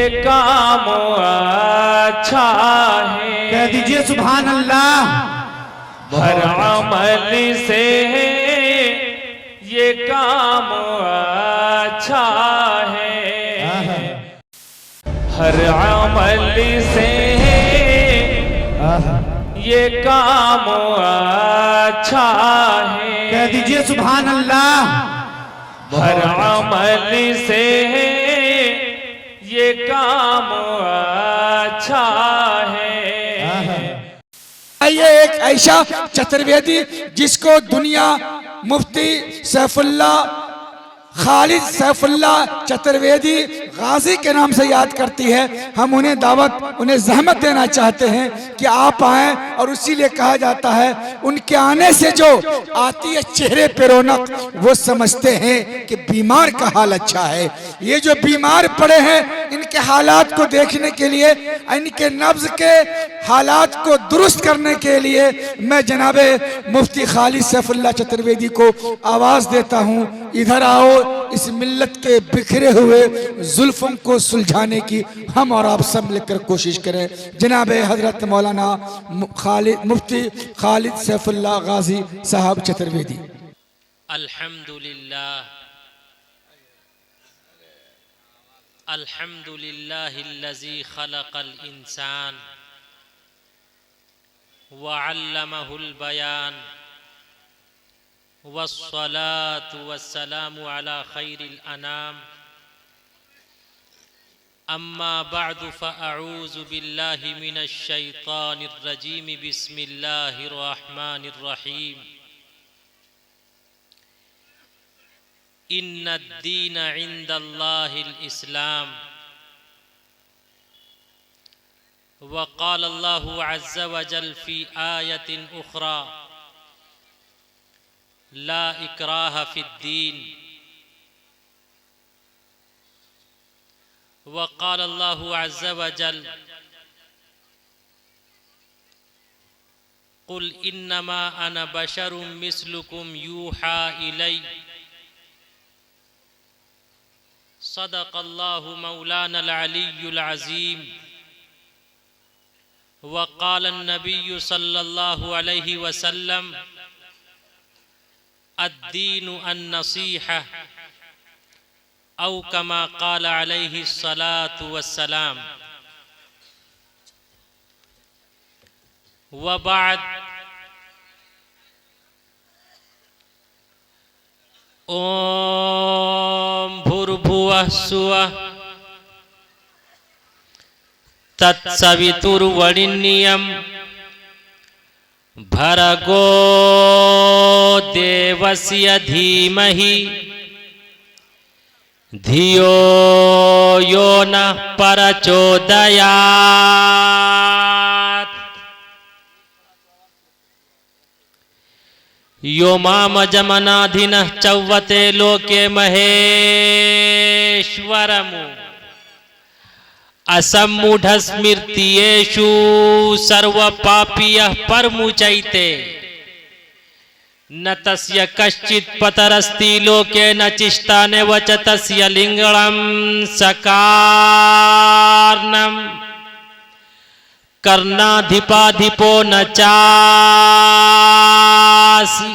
ये काम अच्छा है। कह दीजिए सुभान अल्लाह। हर अमल से ये काम अच्छा है। हर अमल से ये काम अच्छा है। कह दीजिए सुभान अल्लाह। हर अमल से ये काम अच्छा है। ये एक ऐसा चतुर्वेदी जिसको दुनिया मुफ्ती सैफुल्ला खालिद सैफुल्ला चतुर्वेदी गाजी के नाम से याद करती है। हम उन्हें दावत, उन्हें जहमत देना चाहते हैं कि आप आएँ, और इसीलिए कहा जाता है उनके आने से जो आती है चेहरे पे रौनक, वो समझते हैं कि बीमार का हाल अच्छा है। ये जो बीमार पड़े हैं, इनके हालात को देखने के लिए, इनके नब्ज के हालात को दुरुस्त करने के लिए मैं जनाबे मुफ्ती खालिद सैफुल्ला चतुर्वेदी को आवाज देता हूँ, इधर आओ, इस मिल्लत के बिखरे हुए जुल्फों को सुलझाने की हम और आप सब मिलकर कोशिश करें। जनाबे हजरत मौलाना मुफ्ती खालिद सैफुल्ला गाजी साहब चतुर्वेदी। अल्हम्दुलिल्लाह अल्हम्दुलिल्लाहिल्लज़ी खलक़ल इंसान व अल्लमहुल बयान वस्सलातु वस्सलामु अला खैरिल अनाम अम्मा बअदु फ़अऊज़ु बिल्लाहि मिनश शैतानिर रजीम बिस्मिल्लाहिर रहमानिर रहीम इन्नद्दीन इंदल्लाहिल इस्लाम वक़ाल अल्लाहु अज़्ज़ व जल फ़ी आयतिन उख़रा ला इकराह फ़िद्दीन वक़ाल अल्लाहु अज़्ज़ व जल क़ुल इन्नमा अना बशरुम मिस्लुकुम यूहा इलै सदक़ल्लाहु मौलानल अलियुल अज़ीम वक़ाल अन्नबिय्यु सल्लल्लाहु अलैहि वसल्लम अद्दीनु अन्नसीहा औ कमा क़ाल अलैहि सलातु वस्सलाम व बाद ओम भूर्भुवः स्वः तत्सवितुर्वरेण्यं भर्गो देवस्य धीमहि धियो यो नः प्रचोदयात् यो मामजमनाधिनः चौवते लोके महेश्वरमु असम्मूढस्मृतियेषु सर्वपापीयः परमुचैते न तस्य कश्चित् पतरस्ति लोके न चिष्टानेव च तस्य लिङ्गं सकारनं कर्णाधिपाधिपो न चासि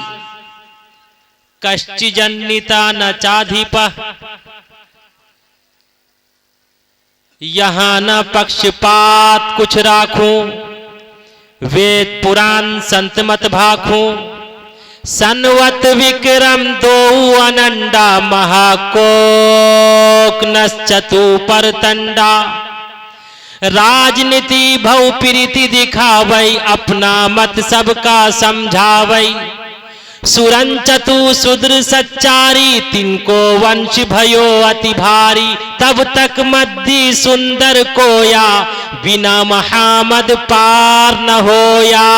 कश्चिजन्निता न चाधिपः यहाँ न पक्षपात कुछ राखूं वेद पुराण संत मत भाखूं सन्वत विक्रम दो अनंडा महाकोक नश्चतु परतंडा राजनीति भव प्रीति दिखावई अपना मत सबका समझावई सुरंचतु सुद्र सच्चारी तिनको वंश भयो अति भारी तब तक मद्दी सुंदर कोया बिना महामद पार न होया।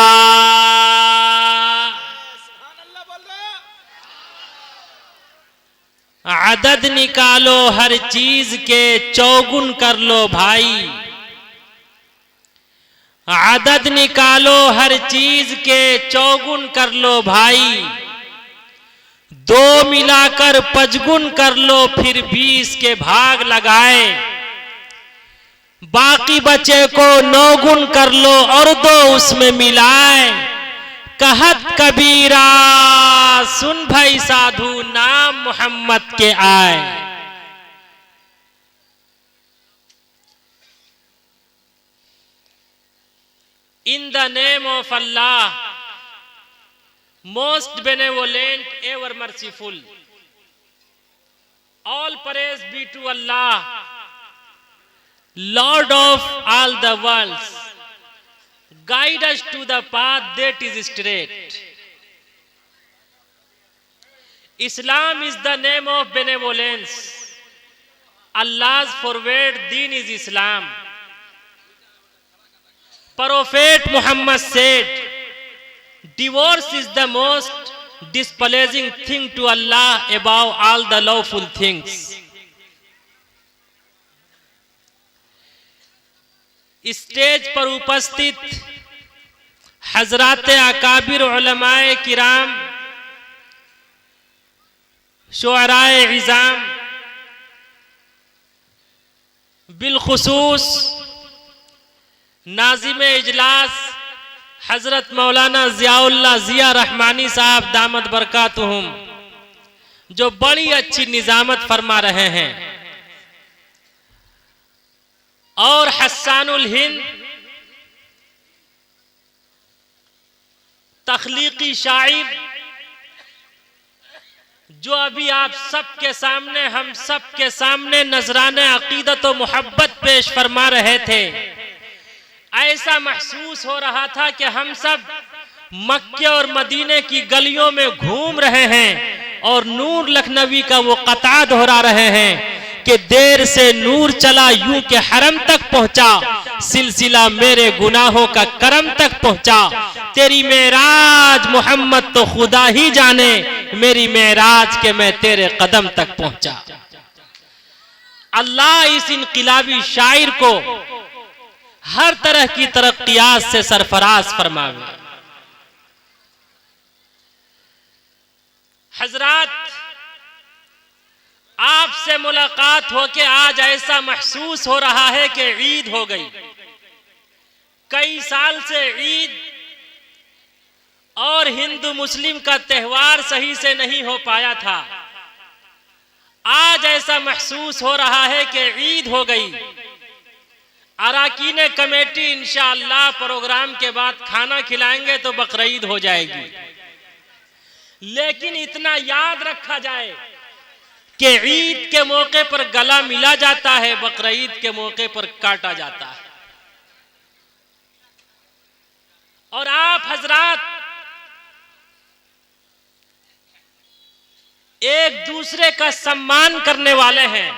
आदद निकालो हर चीज के चौगुन कर लो भाई आदद निकालो हर चीज के चौगुन कर लो भाई दो मिलाकर पचगुन कर लो फिर 20 के भाग लगाए बाकी बचे को 9 गुण कर लो और 2 उसमें मिलाए। कहत कबीरा सुन भाई साधु नाम मोहम्मद के आए। In the name of Allah most benevolent ever merciful, all praise be to Allah lord of all the worlds, guide us to the path that is straight. Islam is the name of benevolence. Allah's forbade deen is Islam. Prophet Muhammad said, divorce is the most displeasing thing to Allah above all the lawful things. Stage पर उपस्थित हजरात अकाबिर उलमाए किराम, शुअराए इज़ाम, बिलखुसूस नाज़िम इजलास हजरत मौलाना ज़ियाउल्लाह ज़िया रहमानी साहब दामद बरकातुहुम, जो बड़ी अच्छी निज़ामत फरमा रहे हैं, और हस्सानुल हिंद तख्लीकी शायर, जो अभी आप सबके सामने, हम सबके सामने नजराने अकीदत और मोहब्बत पेश फरमा रहे थे। ऐसा महसूस हो रहा था कि हम सब मक्के और मदीने की गलियों में घूम रहे हैं और नूर लखनवी का वो कता दोहरा रहे हैं कि देर से नूर चला यूं के हरम तक पहुंचा, सिलसिला मेरे गुनाहों का करम तक पहुंचा। तेरी मेराज मोहम्मद तो खुदा ही जाने, मेरी मेराज के मैं तेरे कदम तक पहुंचा। अल्लाह इस इनकिलाबी शायर को हर तरह की तरक्कियात से सरफराज फरमावे। हजरात, आपसे मुलाकात होके आज ऐसा महसूस हो रहा है कि ईद हो गई। कई साल से ईद और हिंदू मुस्लिम का त्यौहार सही से नहीं हो पाया था। आज ऐसा महसूस हो रहा है कि ईद हो गई। अराकीन कमेटी इंशाअल्लाह प्रोग्राम के बाद खाना खिलाएंगे तो बकरीद हो जाएगी। लेकिन इतना याद रखा जाए कि ईद के मौके पर गला मिला जाता है, बकरीद के मौके पर काटा जाता है। और आप हजरात एक दूसरे का सम्मान करने वाले हैं,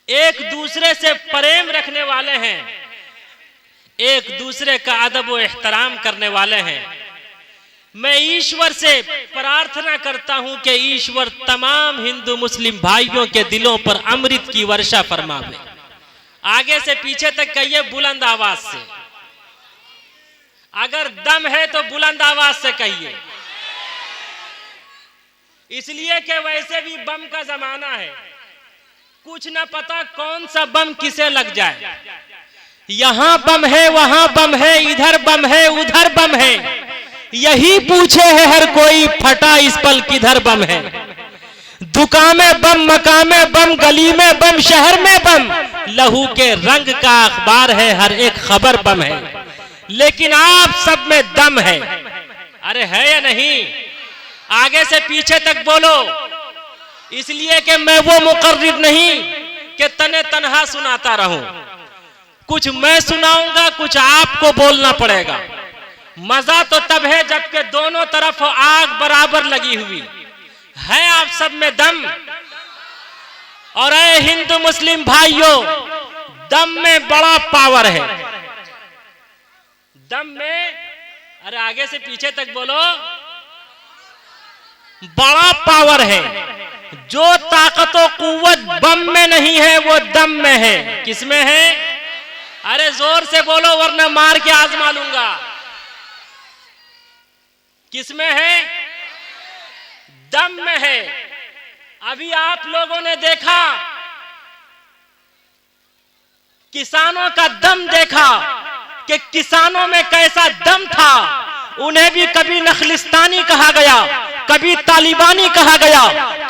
एक दूसरे से प्रेम रखने वाले हैं, एक दूसरे का अदब व एहतराम करने वाले हैं। मैं ईश्वर से प्रार्थना करता हूं कि ईश्वर तमाम हिंदू मुस्लिम भाइयों के दिलों पर अमृत की वर्षा फरमावे। आगे से पीछे तक कहिए बुलंद आवाज से, अगर दम है तो बुलंद आवाज से कहिए, इसलिए कि वैसे भी बम का जमाना है, कुछ ना पता कौन सा बम किसे लग जाए। यहां बम है, वहां बम है, इधर बम है, उधर बम है, यही पूछे है हर कोई फटा इस पल किधर बम है। दुकान में बम, मकान में बम, गली में बम, शहर में बम, लहू के रंग का अखबार है, हर एक खबर बम है, लेकिन आप सब में दम है। अरे है या नहीं? आगे से पीछे तक बोलो, इसलिए कि मैं वो मुकर्रिर नहीं कि तने तनहा सुनाता रहूं। कुछ मैं सुनाऊंगा, कुछ आपको बोलना पड़ेगा। मजा तो तब है जबकि दोनों तरफ आग बराबर लगी हुई है। आप सब में दम। और ऐ हिंदू मुस्लिम भाइयों, दम में बड़ा पावर है। दम में, अरे आगे से पीछे तक बोलो, बड़ा पावर है। जो ताकत और कुव्वत बम में नहीं है वो दम में है। किसमें है? अरे जोर से बोलो वरना मार के आजमा लूंगा। किसमें है? दम में है। अभी आप लोगों ने देखा किसानों का दम देखा कि किसानों में कैसा दम था। उन्हें भी कभी नखलिस्तानी कहा गया, कभी तालिबानी कहा गया,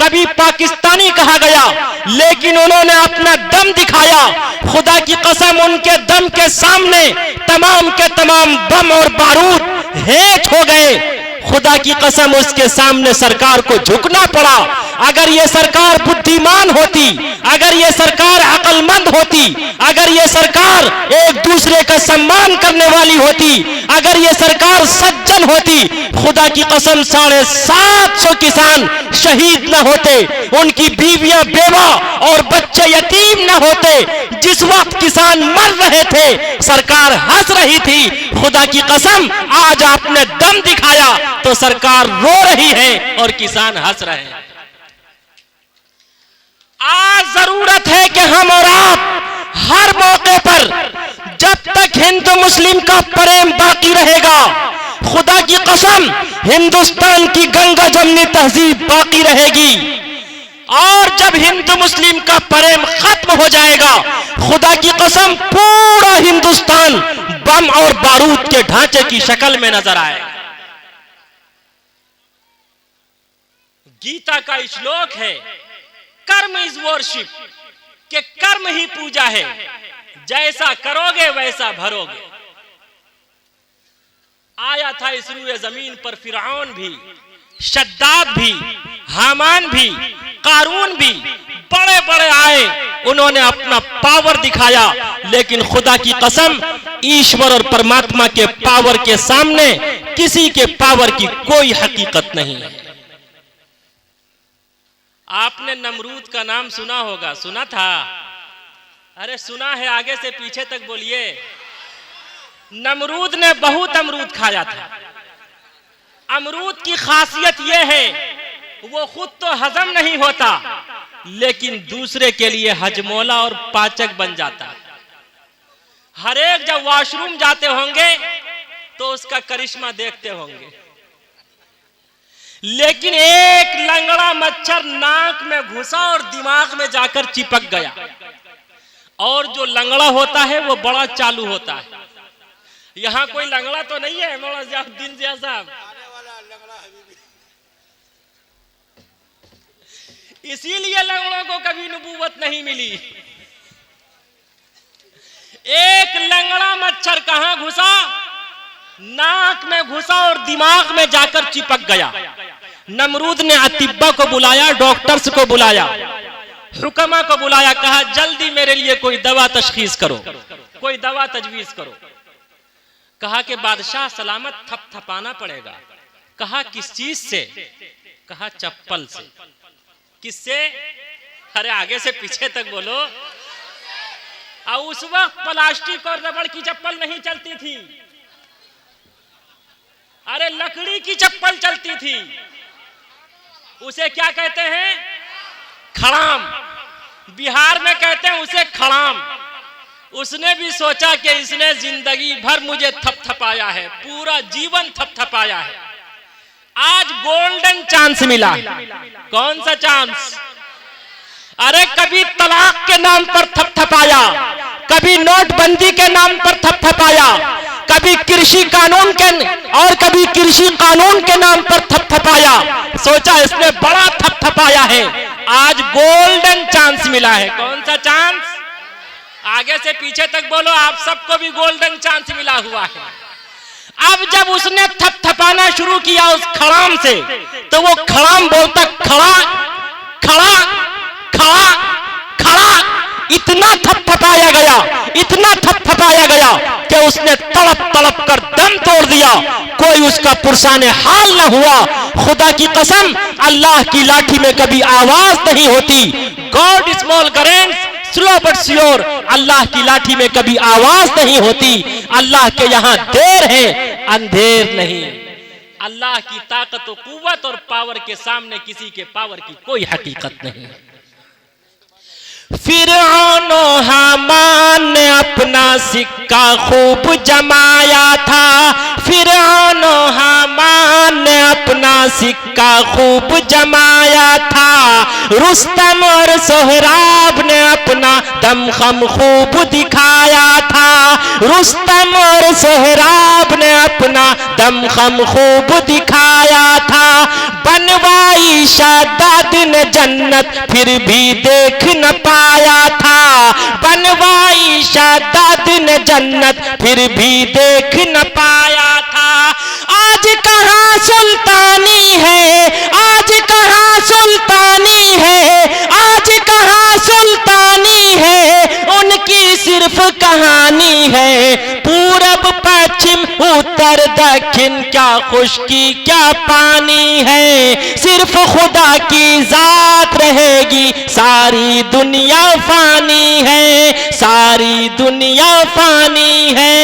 कभी पाकिस्तानी कहा गया, लेकिन उन्होंने अपना दम दिखाया। खुदा की कसम, उनके दम के सामने तमाम के तमाम बम और बारूद हेठ हो गए। खुदा की कसम, उसके सामने सरकार को झुकना पड़ा। अगर ये सरकार बुद्धिमान होती, अगर ये सरकार अक्लमंद होती, अगर ये सरकार एक दूसरे का सम्मान करने वाली होती, अगर ये सरकार सज्जन होती, खुदा की कसम 750 किसान शहीद न होते, उनकी बीवियां बेवा और बच्चे यतीम न होते। जिस वक्त किसान मर रहे थे, सरकार हंस रही थी। खुदा की कसम, आज आपने दम दिखाया तो सरकार रो रही है और किसान हंस रहे हैं। आज जरूरत है कि हम और आप हर मौके पर, जब तक हिंदू मुस्लिम का प्रेम बाकी रहेगा, खुदा की कसम हिंदुस्तान की गंगा जमनी तहजीब बाकी रहेगी। और जब हिंदू मुस्लिम का प्रेम खत्म हो जाएगा, खुदा की कसम पूरा हिंदुस्तान बम और बारूद के ढांचे की शक्ल में नजर आएगा। गीता का श्लोक है, कर्म इज वर्शिप, कि कर्म ही पूजा है, जैसा करोगे वैसा भरोगे। आया था इस रूए जमीन पर फिरौन भी, शद्दाद भी, हामान भी, कारून भी, बड़े बड़े आए, उन्होंने अपना पावर दिखाया। लेकिन खुदा की कसम, ईश्वर और परमात्मा के पावर के सामने किसी के पावर की कोई हकीकत नहीं है। आपने नमरूद का नाम सुना होगा, सुना था? अरे सुना है, आगे से पीछे तक बोलिए। नमरूद ने बहुत अमरूद खाया था। अमरूद की खासियत यह है, वो खुद तो हजम नहीं होता, लेकिन दूसरे के लिए हजमोला और पाचक बन जाता। हर एक जब वॉशरूम जाते होंगे तो उसका करिश्मा देखते होंगे, लेकिन एक लंगड़ा मच्छर नाक में घुसा और दिमाग में जाकर चिपक गया। और जो लंगड़ा होता है वो बड़ा चालू होता है। यहां कोई लंगड़ा तो नहीं है मौलाना दिन जिया साहब? इसीलिए लंगड़ों को कभी नबूवत नहीं मिली। एक लंगड़ा मच्छर कहां घुसा? नाक में घुसा और दिमाग में जाकर चिपक गया। नमरूद ने अतिब्बा को बुलाया, डॉक्टर्स को बुलाया, हुक्मा को बुलाया, कहा जल्दी मेरे लिए कोई दवा तशखीस करो, कोई दवा तजवीज करो। कहा कि बादशाह सलामत थपथपाना पड़ेगा। कहा किस चीज से? कहा चप्पल से। किससे? अरे आगे से पीछे तक बोलो। और उस वक्त प्लास्टिक और रबड़ की चप्पल नहीं चलती थी, अरे लकड़ी की चप्पल चलती थी। उसे क्या कहते हैं? खड़ाम। बिहार में कहते हैं उसे खड़ाम। उसने भी सोचा कि इसने जिंदगी भर मुझे थपथपाया है, पूरा जीवन थपथपाया है, आज गोल्डन चांस मिला। कौन सा चांस? अरे कभी तलाक के नाम पर थपथपाया, कभी नोटबंदी के नाम पर थपथपाया, कभी कृषि कानून के और कभी कृषि कानून के नाम पर थपथपाया। सोचा इसने बड़ा थपथपाया है, आज गोल्डन चांस मिला है। कौन सा चांस? आगे से पीछे तक बोलो, आप सबको भी गोल्डन चांस मिला हुआ है। अब जब उसने थपथपाना शुरू किया उस खड़ाम से, तो वो खड़ाम बोलता खड़ा खड़ा खड़ा खड़ा। इतना थपथपाया गया, इतना थपथपाया गया कि उसने तड़प तड़प कर दम तोड़ दिया। कोई उसका पुरसाने हाल न हुआ। खुदा की कसम, अल्लाह की लाठी में कभी आवाज नहीं होती। God small grains slow but sure. Allah की लाठी में कभी आवाज नहीं होती। अल्लाह के यहाँ देर है, अंधेर नहीं। अल्लाह की ताकत और कुव्वत और पावर के सामने किसी के पावर की कोई हकीकत नहीं है। फिरौन और हामान ने अपना सिक्का खूब जमाया था। फिरौन और हामान ने अपना सिक्का खूब जमाया दिखाया था। रुस्तम और सोहराब ने अपना दमखम खूब दिखाया था। रुस्तम और सोहराब ने अपना दमखम खूब दिखाया था। बनवाई शादाद ने जन्नत फिर भी देख न पाया था। बनवाई शादाद ने जन्नत फिर भी देख न पाया था। आज कहाँ सुल्तानी है, आज कहाँ सुल्तानी है, आज कहाँ सुल्तानी है, उनकी सिर्फ कहानी है। पूरब पश्चिम उत्तर दक्षिण क्या खुशकी क्या पानी है। सिर्फ खुदा की जात रहेगी, सारी दुनिया फानी है, सारी दुनिया फानी है।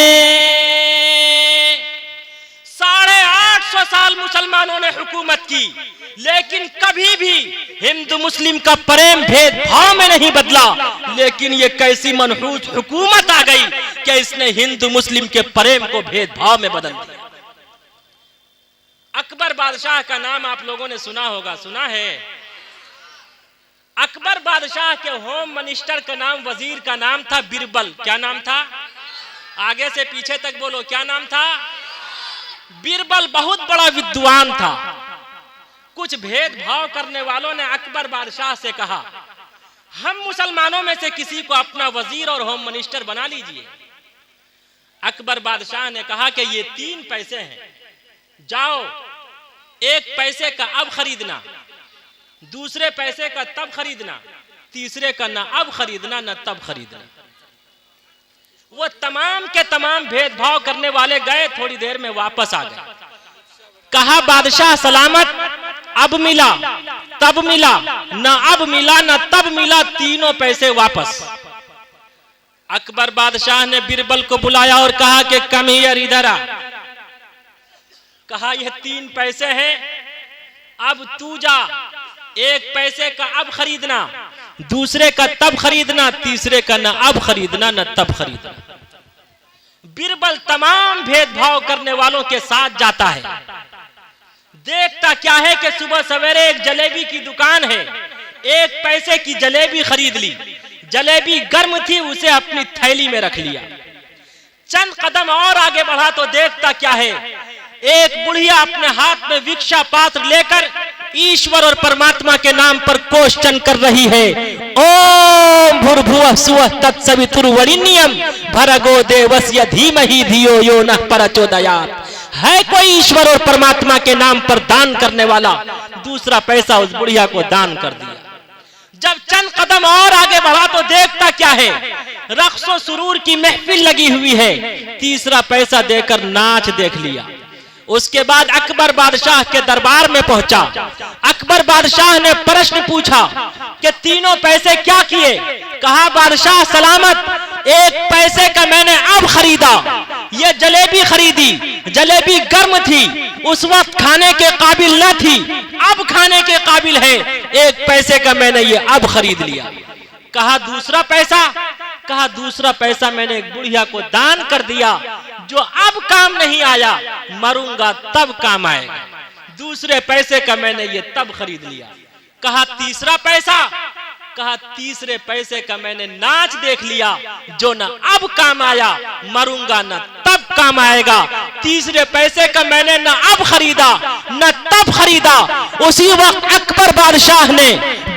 850 साल मुसलमानों ने हुकूमत की, लेकिन कभी भी हिंदू मुस्लिम का प्रेम भेदभाव में नहीं बदला। लेकिन ये कैसी मनहूस हुकूमत आ गई कि इसने हिंदू मुस्लिम के प्रेम को भेदभाव में बदल दिया। अकबर बादशाह का नाम आप लोगों ने सुना होगा, सुना है? अकबर बादशाह के होम मिनिस्टर का नाम, वजीर का नाम था बिरबल। क्या नाम था? आगे से पीछे तक बोलो, क्या नाम था? बिरबल बहुत बड़ा विद्वान था। कुछ भेदभाव करने वालों ने अकबर बादशाह से कहा, हम मुसलमानों में से किसी को अपना वजीर और होम मिनिस्टर बना लीजिए। अकबर बादशाह ने कहा कि ये 3 पैसे हैं, जाओ 1 पैसे का अब खरीदना, दूसरे पैसे का तब खरीदना, तीसरे का न अब खरीदना न तब खरीदना। वो तमाम के तमाम भेदभाव करने वाले गए, थोड़ी देर में वापस आ गए। कहा बादशाह सलामत, अब मिला तब मिला, न अब मिला न तब मिला, तीनों पैसे वापस। अकबर बादशाह ने बिरबल को बुलाया और कहा कि कम हियर, इधर आ। कहा यह 3 पैसे हैं, अब तू जा 1 पैसे का अब खरीदना, दूसरे का तब खरीदना, तीसरे का न अब खरीदना न तब खरीदना। बिरबल तमाम भेदभाव करने वालों के साथ जाता है। देखता क्या है कि सुबह सवेरे एक जलेबी की दुकान है, 1 पैसे की जलेबी खरीद ली। जलेबी गर्म थी, उसे अपनी थैली में रख लिया। चंद कदम और आगे बढ़ा तो देखता क्या है, एक बुढ़िया अपने हाथ में भिक्षा पात्र लेकर ईश्वर और परमात्मा के नाम पर क्वेश्चन कर रही है। ओम भूर्भुवः स्वः तत्सवितुर्वरेण्यं भर्गो देवस्य धीमहि धियो यो नः प्रचोदयात्। है कोई ईश्वर और परमात्मा के नाम पर दान करने वाला? दूसरा पैसा उस बुढ़िया को दान कर दिया। जब चंद कदम और आगे बढ़ा तो देखता क्या है, रक्सो सुरूर की महफिल लगी हुई है। तीसरा पैसा देकर नाच देख लिया। उसके बाद अकबर बादशाह के दरबार में पहुंचा। अकबर बादशाह ने प्रश्न पूछा कि 3 पैसे क्या किए? कहा बादशाह सलामत, 1 पैसे का मैंने अब खरीदा, ये जलेबी खरीदी, जलेबी गर्म थी, उस वक्त खाने के काबिल न थी, अब खाने के काबिल है, 1 पैसे का मैंने ये अब खरीद लिया। कहा दूसरा पैसा? कहा दूसरा पैसा मैंने एक बुढ़िया को दान कर दिया, जो अब काम नहीं आया, मरूंगा तब काम आएगा। दूसरे पैसे का मैंने ये तब खरीद लिया। कहा तीसरा पैसा? कहा तीसरे पैसे का मैंने नाच देख लिया, जो न अब काम आया, मरूंगा न तब काम आएगा। तीसरे पैसे का मैंने न अब खरीदा न तब खरीदा। उसी वक्त अकबर बादशाह ने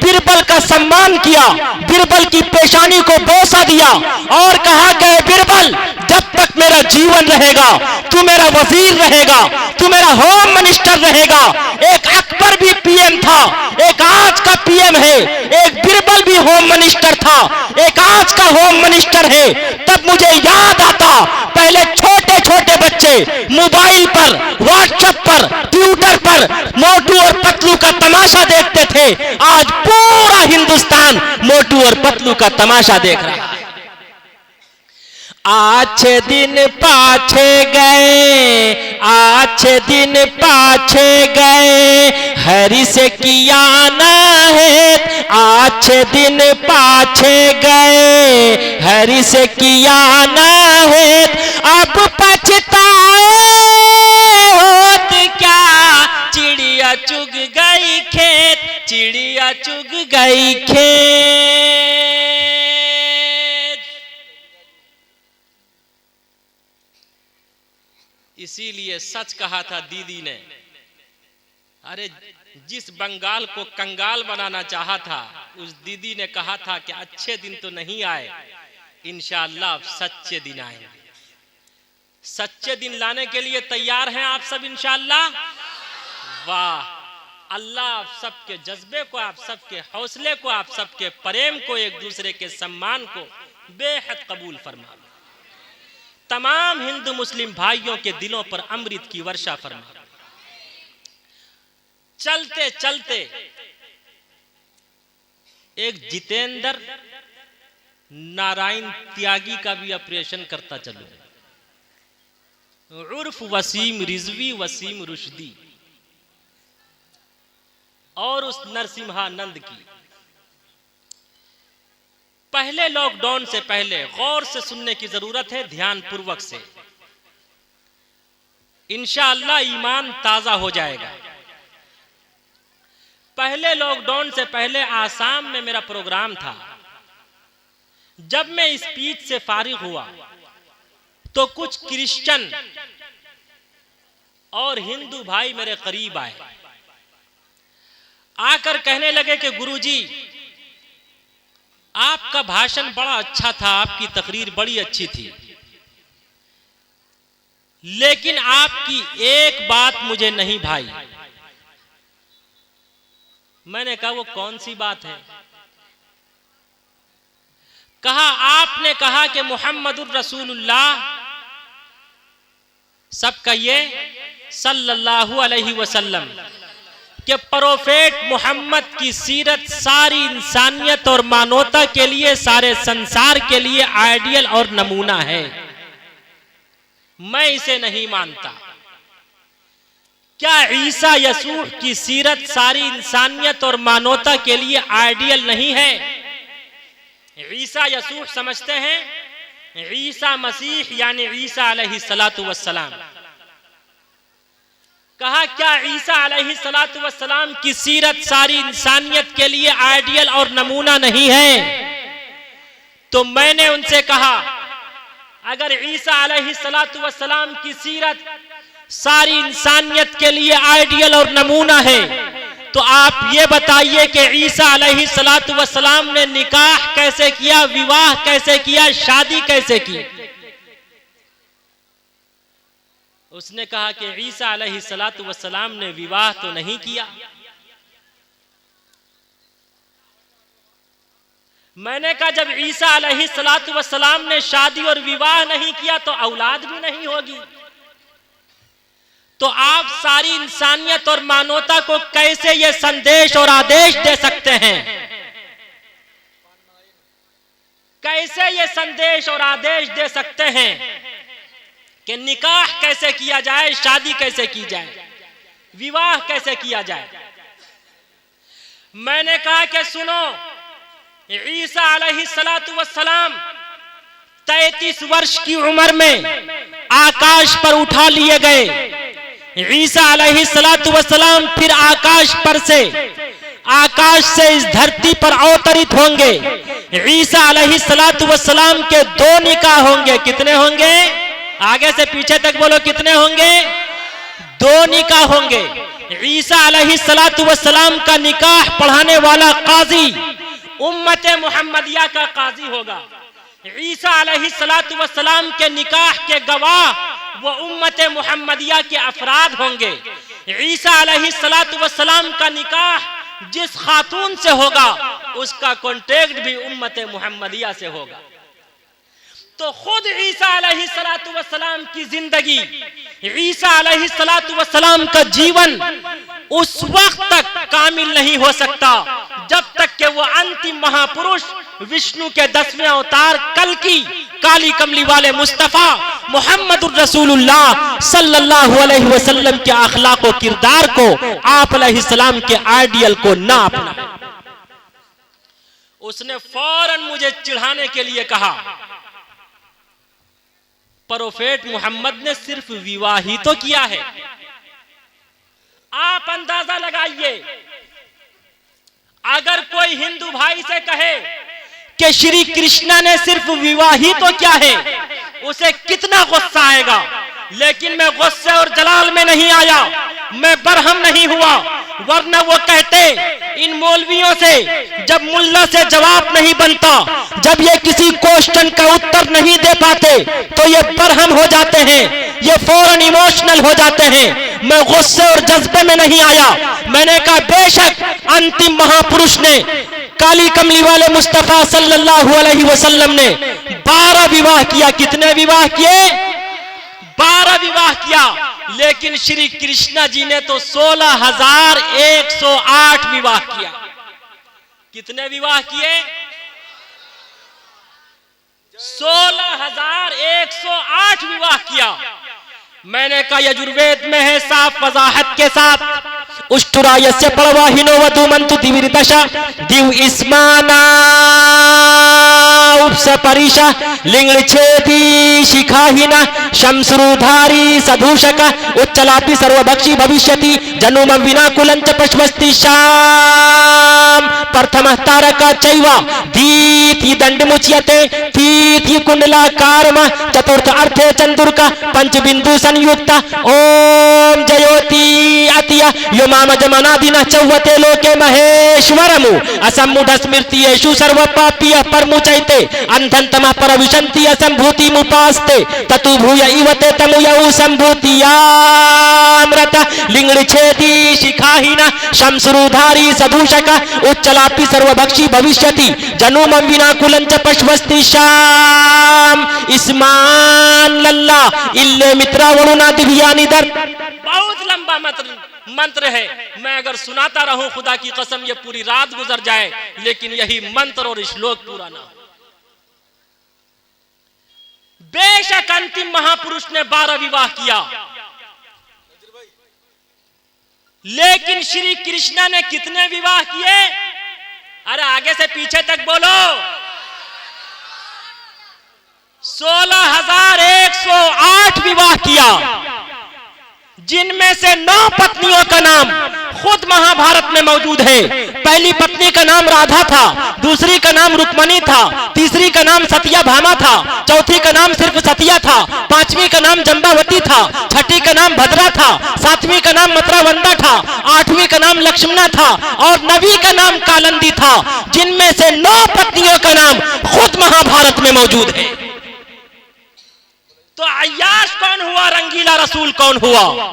बिरबल का सम्मान किया, बिरबल की पेशानी को बोसा दिया और कहा कि बिरबल, जब तक मेरा जीवन रहेगा तू मेरा वजीर रहेगा, तू मेरा होम मिनिस्टर रहेगा। एक अकबर भी पीएम था, एक आज का पीएम है, एक बिरबल भी होम मिनिस्टर था, एक आज का होम मिनिस्टर है। तब मुझे याद आता, पहले छोटे छोटे बच्चे मोबाइल पर, व्हाट्सएप पर, ट्विटर पर मोटू और पतलू का तमाशा देखते थे। आज पूरा हिंदुस्तान मोटू और पतलू का तमाशा देख रहा है। अच्छे दिन पाछे गए, अच्छे दिन पाछे गए, हरि से किया ना है। अच्छे दिन पाछे गए, हरि से किया ना है। अब पछताए होत क्या, चिड़िया चुग गई खेत, खेत। इसीलिए सच कहा था दीदी ने, अरे जिस बंगाल को कंगाल बनाना चाहा था उस दीदी ने कहा था कि अच्छे दिन तो नहीं आए, इंशाअल्लाह सच्चे दिन आएंगे। सच्चे दिन लाने के लिए तैयार हैं आप सब इंशाअल्लाह? वाह, अल्लाह आप सबके जज्बे को, आप सबके हौसले को, आप सबके प्रेम को, एक दूसरे के सम्मान को बेहद कबूल फरमा। तमाम हिंदू मुस्लिम भाइयों के दिलों पर अमृत की वर्षा फरमा। चलते चलते एक जितेंद्र नारायण त्यागी का भी ऑपरेशन करता चलूं। उर्फ वसीम रिजवी, वसीम रुश्दी, और उस नरसिम्हानंद की। पहले लॉकडाउन से पहले गौर से सुनने की जरूरत है, ध्यान पूर्वक से। इंशाअल्लाह ईमान ताजा हो जाएगा। पहले लॉकडाउन से पहले आसाम में मेरा प्रोग्राम था। जब मैं स्पीच से फारिग हुआ तो कुछ क्रिश्चियन और हिंदू भाई मेरे करीब आए, आकर कहने लगे कि गुरुजी आपका भाषण बड़ा अच्छा था, आपकी तकरीर बड़ी अच्छी थी, लेकिन आपकी एक बात मुझे नहीं भाई। मैंने कहा वो कौन सी बात है? कहा आपने कहा कि मुहम्मदुर रसूलुल्लाह, सब कहिए सल्लल्लाहु अलैहि वसल्लम, कि प्रोफेट मोहम्मद की सीरत सारी इंसानियत और मानवता के लिए, सारे संसार के लिए आइडियल और नमूना है। मैं इसे नहीं मानता। क्या ईसा यसूह की सीरत सारी इंसानियत और मानवता के लिए आइडियल नहीं है? ईसा यसूह समझते हैं ईसा मसीह यानी ईसा अलैहिस्सलातु वस्सलाम। कहा क्या ईसा अलैहिस्सलातु वस्सलाम की सीरत सारी इंसानियत के लिए आइडियल और नमूना नहीं है? तो मैंने उनसे कहा अगर ईसा अलैहिस्सलातु वस्सलाम की सीरत सारी इंसानियत के लिए आइडियल और नमूना है, तो आप ये बताइए कि ईसा अलैहिस्सलातु वस्सलाम ने निकाह कैसे किया, विवाह कैसे किया, शादी कैसे की? उसने कहा कि ईसा अलैहिस्सलातु वस्सलाम ने विवाह तो नहीं किया। मैंने कहा जब ईसा अलैहिस्सलातु वस्सलाम ने शादी और विवाह नहीं किया तो औलाद भी नहीं होगी। तो आप सारी इंसानियत और मानवता को कैसे ये संदेश और आदेश दे सकते हैं? कैसे ये संदेश और आदेश दे सकते हैं कि निकाह कैसे किया जाए, शादी कैसे की जाए, विवाह कैसे किया जाए? मैंने कहा कि सुनो, ईसा अलैहिस्सलातु वस्सलाम 33 वर्ष की उम्र में आकाश पर उठा लिए गए। ईसा अलैहिस्सलातु वस्सलाम फिर आकाश से इस धरती पर अवतरित होंगे। ईसा अलैहिस्सलातु वस्सलाम के 2 निकाह होंगे। कितने होंगे? आगे से पीछे तक बोलो, कितने होंगे? 2 निकाह होंगे। ईसा अलैहिस्सलातु वस्सलाम का निकाह पढ़ाने वाला काजी उम्मत मुहम्मदिया का काजी होगा। ईसा अलैहिस्सलातु वस्सलाम के निकाह के गवाह वो उम्मत मुहम्मदिया के अफराद होंगे। ईसा अलैहिस्सलातु वस्सलाम का निकाह जिस खातून से होगा उसका कॉन्टेक्ट भी उम्मत मुहम्मदिया से होगा। तो खुद ईसा अलैहिस्सलातु वस्सलाम की जिंदगी, ईसा अलैहिस्सलातु वस्सलाम का जीवन उस वक्त तक कामिल नहीं हो सकता जब तक कि वो अंतिम महापुरुष विष्णु के 10वें अवतार कल की काली कमली वाले मुस्तफा मुहम्मदुर रसूलुल्लाह सल्लल्लाहु अलैहि वसल्लम के अखलाक और किरदार को, आप अलैहिस्सलाम के आइडियल को ना अपना। उसने फौरन मुझे चिढ़ाने के लिए कहा, प्रोफेट मोहम्मद ने सिर्फ विवाह ही तो किया है। आप अंदाजा लगाइए, अगर कोई हिंदू भाई से कहे कि श्री कृष्ण ने सिर्फ विवाह ही तो क्या है, उसे कितना गुस्सा आएगा। लेकिन मैं गुस्से और जलाल में नहीं आया, मैं बरहम नहीं हुआ, वरना वो कहते इन मौलवियों से जब मुल्ला से जवाब नहीं बनता, जब ये किसी क्वेश्चन का उत्तर नहीं दे पाते तो ये बरहम हो जाते हैं, ये फौरन इमोशनल हो जाते हैं। मैं गुस्से और जज्बे में नहीं आया। मैंने कहा बेशक अंतिम महापुरुष ने, काली कमली वाले मुस्तफा सल्लल्लाहु अलैहि वसल्लम ने 12 विवाह किया। कितने विवाह किए? 12 विवाह किया। लेकिन श्री कृष्ण जी ने तो 16,108 विवाह किया। कितने विवाह किए? 16,108 विवाह किया। मैंने कहा यजुर्वेद में है साफ वजाहत के साथ, उष्टुरायस्य पड़वाहिनो वधुमंतु दिविर्दशा दिव इस्माना उपसपरिशा लिंगछेदी शिखाहिना शमश्रुधारी सदूषक उच्चलापि सर्वभक्षी भविष्यति जनुम विनाकुलंच पश्वस्ति शाम प्रथम तारक चैव दीति दंडमुच्यते तीति कुंडलाकारम चतुर्थ अर्थे चंद्रुका पंच बिंदु संयुक्त ओम जयोति अतिय योमामजमनादिना चौवते लोके महेश्वरमु असम्मुढ स्मृति येषु सर्व पापीय परमुचैते अंधंतम परविशन्ति असंभूति मुपास्ते ततु भूय इवते तमुयौ संभूतियामृत लिंगछेदी शिखाहीना शमश्रुधारी सदूषक उच्चलापि सर्वभक्षी भविष्यति जनुमं विनाकुलंच पश्वस्ति शाम इस्मान लल्ला इल्ले मित्रा वरुणा दिव्यानि दर। बहुत लंबा मंत्र है, मैं अगर सुनाता रहूं खुदा की कसम ये पूरी रात गुजर जाए, लेकिन यही मंत्र और श्लोक पूरा ना हो। बेशक अंतिम महापुरुष ने 12 विवाह किया, लेकिन श्री कृष्ण ने कितने विवाह किए? अरे आगे से पीछे तक बोलो। 16,108 विवाह किया, जिनमें से 9 पत्नियों का नाम खुद महाभारत में मौजूद है। पहली पत्नी का नाम राधा था, दूसरी का नाम रुक्मणी था, तीसरी का नाम सत्यभामा था, चौथी का नाम सिर्फ सतिया था, पांचवी का नाम जंबावती था, छठी का नाम भद्रा था, सातवीं का नाम मथुरावंदा था, आठवीं का नाम लक्ष्मणा था और 9वीं का नाम कालंदी था, जिनमें से 9 पत्नियों का नाम खुद महाभारत में मौजूद है। तो अय्याश कौन हुआ, रंगीला रसूल कौन हुआ?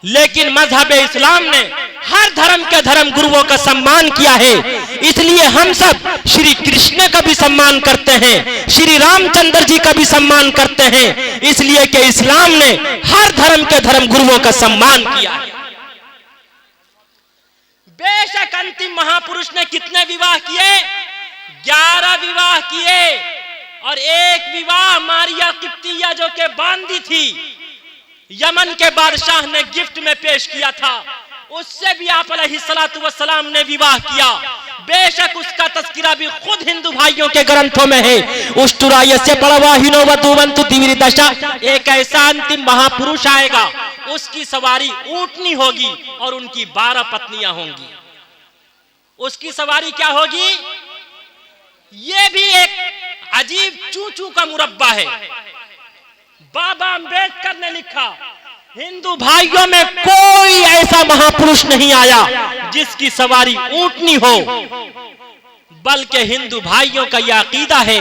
लेकिन मजहब इस्लाम ने हर धर्म के धर्म गुरुओं का सम्मान किया है, इसलिए हम सब श्री कृष्ण का भी सम्मान करते हैं, श्री रामचंद्र जी का भी सम्मान करते हैं, इसलिए कि इस्लाम ने हर धर्म के धर्म गुरुओं का सम्मान किया है। बेशक अंतिम महापुरुष ने कितने विवाह किए? 11 विवाह किए और एक विवाह मारिया किप्तिया जो के बांदी थी, यमन के बादशाह ने गिफ्ट में पेश किया था, उससे भी आप अलैहिस्सलातु वस्सलाम ने विवाह किया। बेशक उसका तस्किरा भी खुद हिंदू भाइयों के ग्रंथों में है। उष्टुरायस्य पड़वाहिनो वधुमंतु दिविर्दशा, एक ऐसा अंतिम महापुरुष आएगा, उसकी सवारी ऊंटनी होगी और उनकी 12 पत्नियां होंगी। उसकी सवारी क्या होगी? ये भी एक अजीब चूचू का मुरब्बा है। बाबा अंबेडकर ने लिखा, हिंदू भाइयों में कोई ऐसा महापुरुष नहीं आया जिसकी सवारी ऊंटनी हो, बल्कि हिंदू भाइयों का यह अकीदा है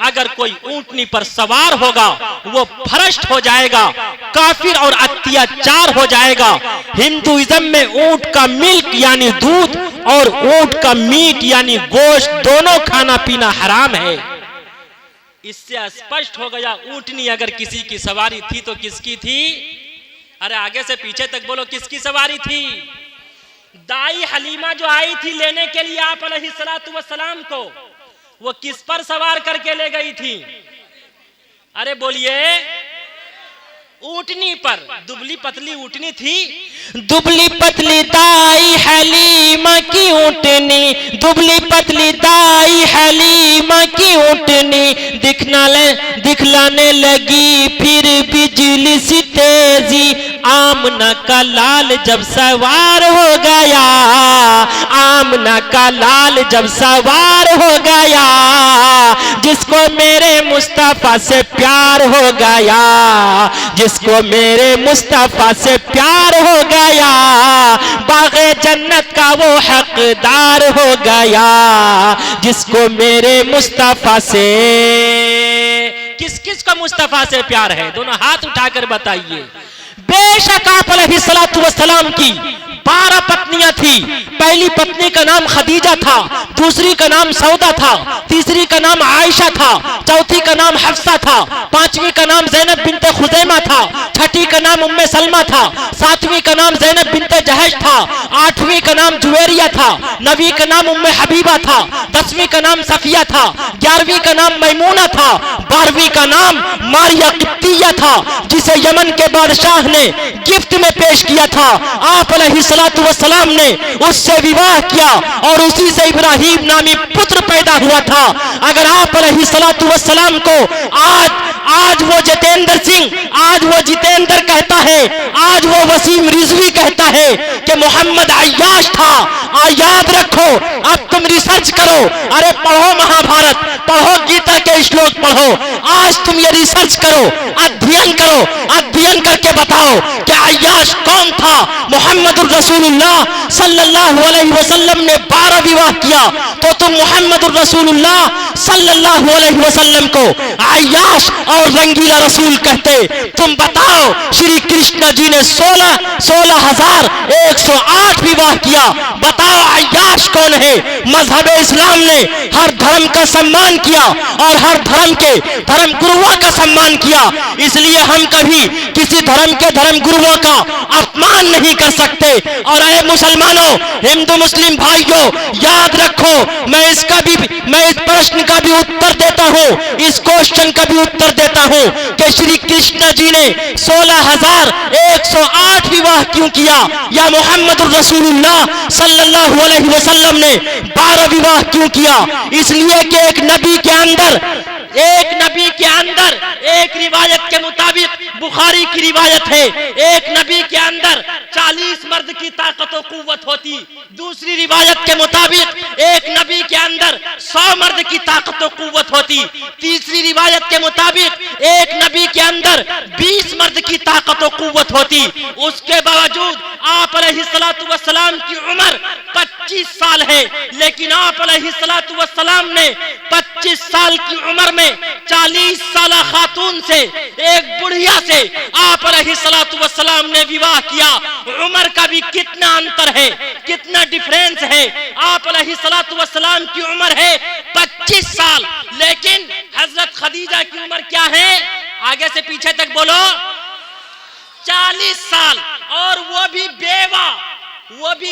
अगर कोई ऊंटनी पर सवार होगा वो भ्रष्ट हो जाएगा, काफिर और अत्याचार हो जाएगा। हिंदुइज्म में ऊंट का मिल्क यानी दूध और ऊंट का मीट यानी गोश्त दोनों खाना पीना हराम है। इससे स्पष्ट हो गया ऊंटनी अगर किसी की सवारी थी तो किसकी थी? अरे आगे से पीछे तक बोलो, किसकी सवारी थी? दाई हलीमा जो आई थी लेने के लिए आप अलैहिस्सलातु वस्सलाम को, वो किस पर सवार करके ले गई थी? अरे बोलिए, ऊंटनी पर। दुबली पतली ऊंटनी थी, दुबली पतली दाई हलीमा की ऊंटनी, दुबली पतली दाई हलीमा की ऊंटनी दिखलाने लगी फिर बिजली सी तेजी, आमना का लाल जब सवार हो गया, आमना का लाल जब सवार हो गया, जिसको मेरे मुस्तफा से प्यार हो गया, जिसको मेरे मुस्तफा से प्यार हो गया, बाग़े जन्नत का वो हकदार हो गया, जिसको मेरे मुस्तफा से। किस किस को मुस्तफा से प्यार है? दोनों हाथ उठाकर बताइए। बेशक आप अलैहिस्सलातु वस्सलाम की 12 पत्नियां थी। पहली पत्नी का नाम खदीजा था, दूसरी का नाम सौदा था, तीसरी का नाम आयशा था, चौथी का नाम हफ्सा था, पांचवी का नाम ज़ैनब बिनते खुज़ैमा था, छठी का नाम उम्मे सलमा था, सातवीं का नाम ज़ैनब बिनते जहश था, आठवीं का नाम जुवेरिया था, नवीं का नाम उम्मे हबीबा था, 10वीं का नाम सफिया था, 11वीं का नाम मैमूना था, 12वीं का नाम मारिया किप्तिया था, जिसे यमन के बादशाह ने गिफ्ट में पेश किया था। आप अलैहिस्सलातु वस्सलाम ने उससे विवाह किया और उसी से इब्राहिम नामी पुत्र पैदा हुआ था। अगर आप अलैहिस्सलातु वस्सलाम को आज वो जितेंद्र सिंह, आज वो जितेंद्र कहता है, आज वो वसीम रिजवी कहता है कि मोहम्मद अय्याश था, याद रखो। अब तुम रिसर्च करो, अरे पढ़ो महाभारत, पढ़ो गीता के श्लोक पढ़ो, आज तुम ये रिसर्च करो, अध्ययन करो, अध्ययन करके बताओ कि अय्याश कौन था। मोहम्मद रसूलुल्लाह सल्लल्लाहु अलैहि वसल्लम ने 12 विवाह किया, तो तुम मोहम्मद रसूलुल्लाह सल्लल्लाहु अलैहि वसल्लम को अय्याश और रंगीला रसूल कहते। तुम बताओ, श्री कृष्ण जी ने 16,108 विवाह किया, बताओ अय्याश कौन है? मजहब इस्लाम ने हर धर्म का सम्मान किया और हर धर्म के धर्म गुरुओं का सम्मान किया, इसलिए हम कभी किसी धर्म के धर्म गुरुओं का अपमान नहीं कर सकते। और ऐ मुसलमानों, हिंदू मुस्लिम भाइयों, याद रखो, मैं इस प्रश्न का भी उत्तर देता हूँ, इस क्वेश्चन का भी उत्तर देता हूँ कि श्री कृष्ण जी ने 16,108 विवाह क्यों किया, या मोहम्मद रसूलुल्लाह सल्लल्लाहु अलैहि वसल्लम ने 12 विवाह क्यों किया? इसलिए कि एक नबी के अंदर एक रिवायत के मुताबिक, बुखारी की रिवायत है, एक नबी के अंदर 40 मर्द की ताकत और कुव्वत होती। दूसरी रिवायत के मुताबिक एक नबी के अंदर 100 मर्द की ताकत और कुव्वत होती। तीसरी रिवायत के मुताबिक एक नबी के अंदर 20 मर्द की ताकत और कुव्वत होती। उसके बावजूद आप अलैहिस्सलातु वस्सलाम की उम्र 25 साल है, लेकिन आप अलैहिस्सलातु वस्सलाम ने 25 साल की उम्र में 40 साल खातून से, एक बुढ़िया से आप अलैहिस्सलातु वस्सलाम ने विवाह किया। उम्र का भी कितना अंतर है, कितना डिफरेंस है। आप अलैहिस्सलातु वस्सलाम की उम्र है 25 साल, लेकिन हजरत खदीजा की उम्र क्या है? आगे से पीछे तक बोलो, 40 साल, और वो भी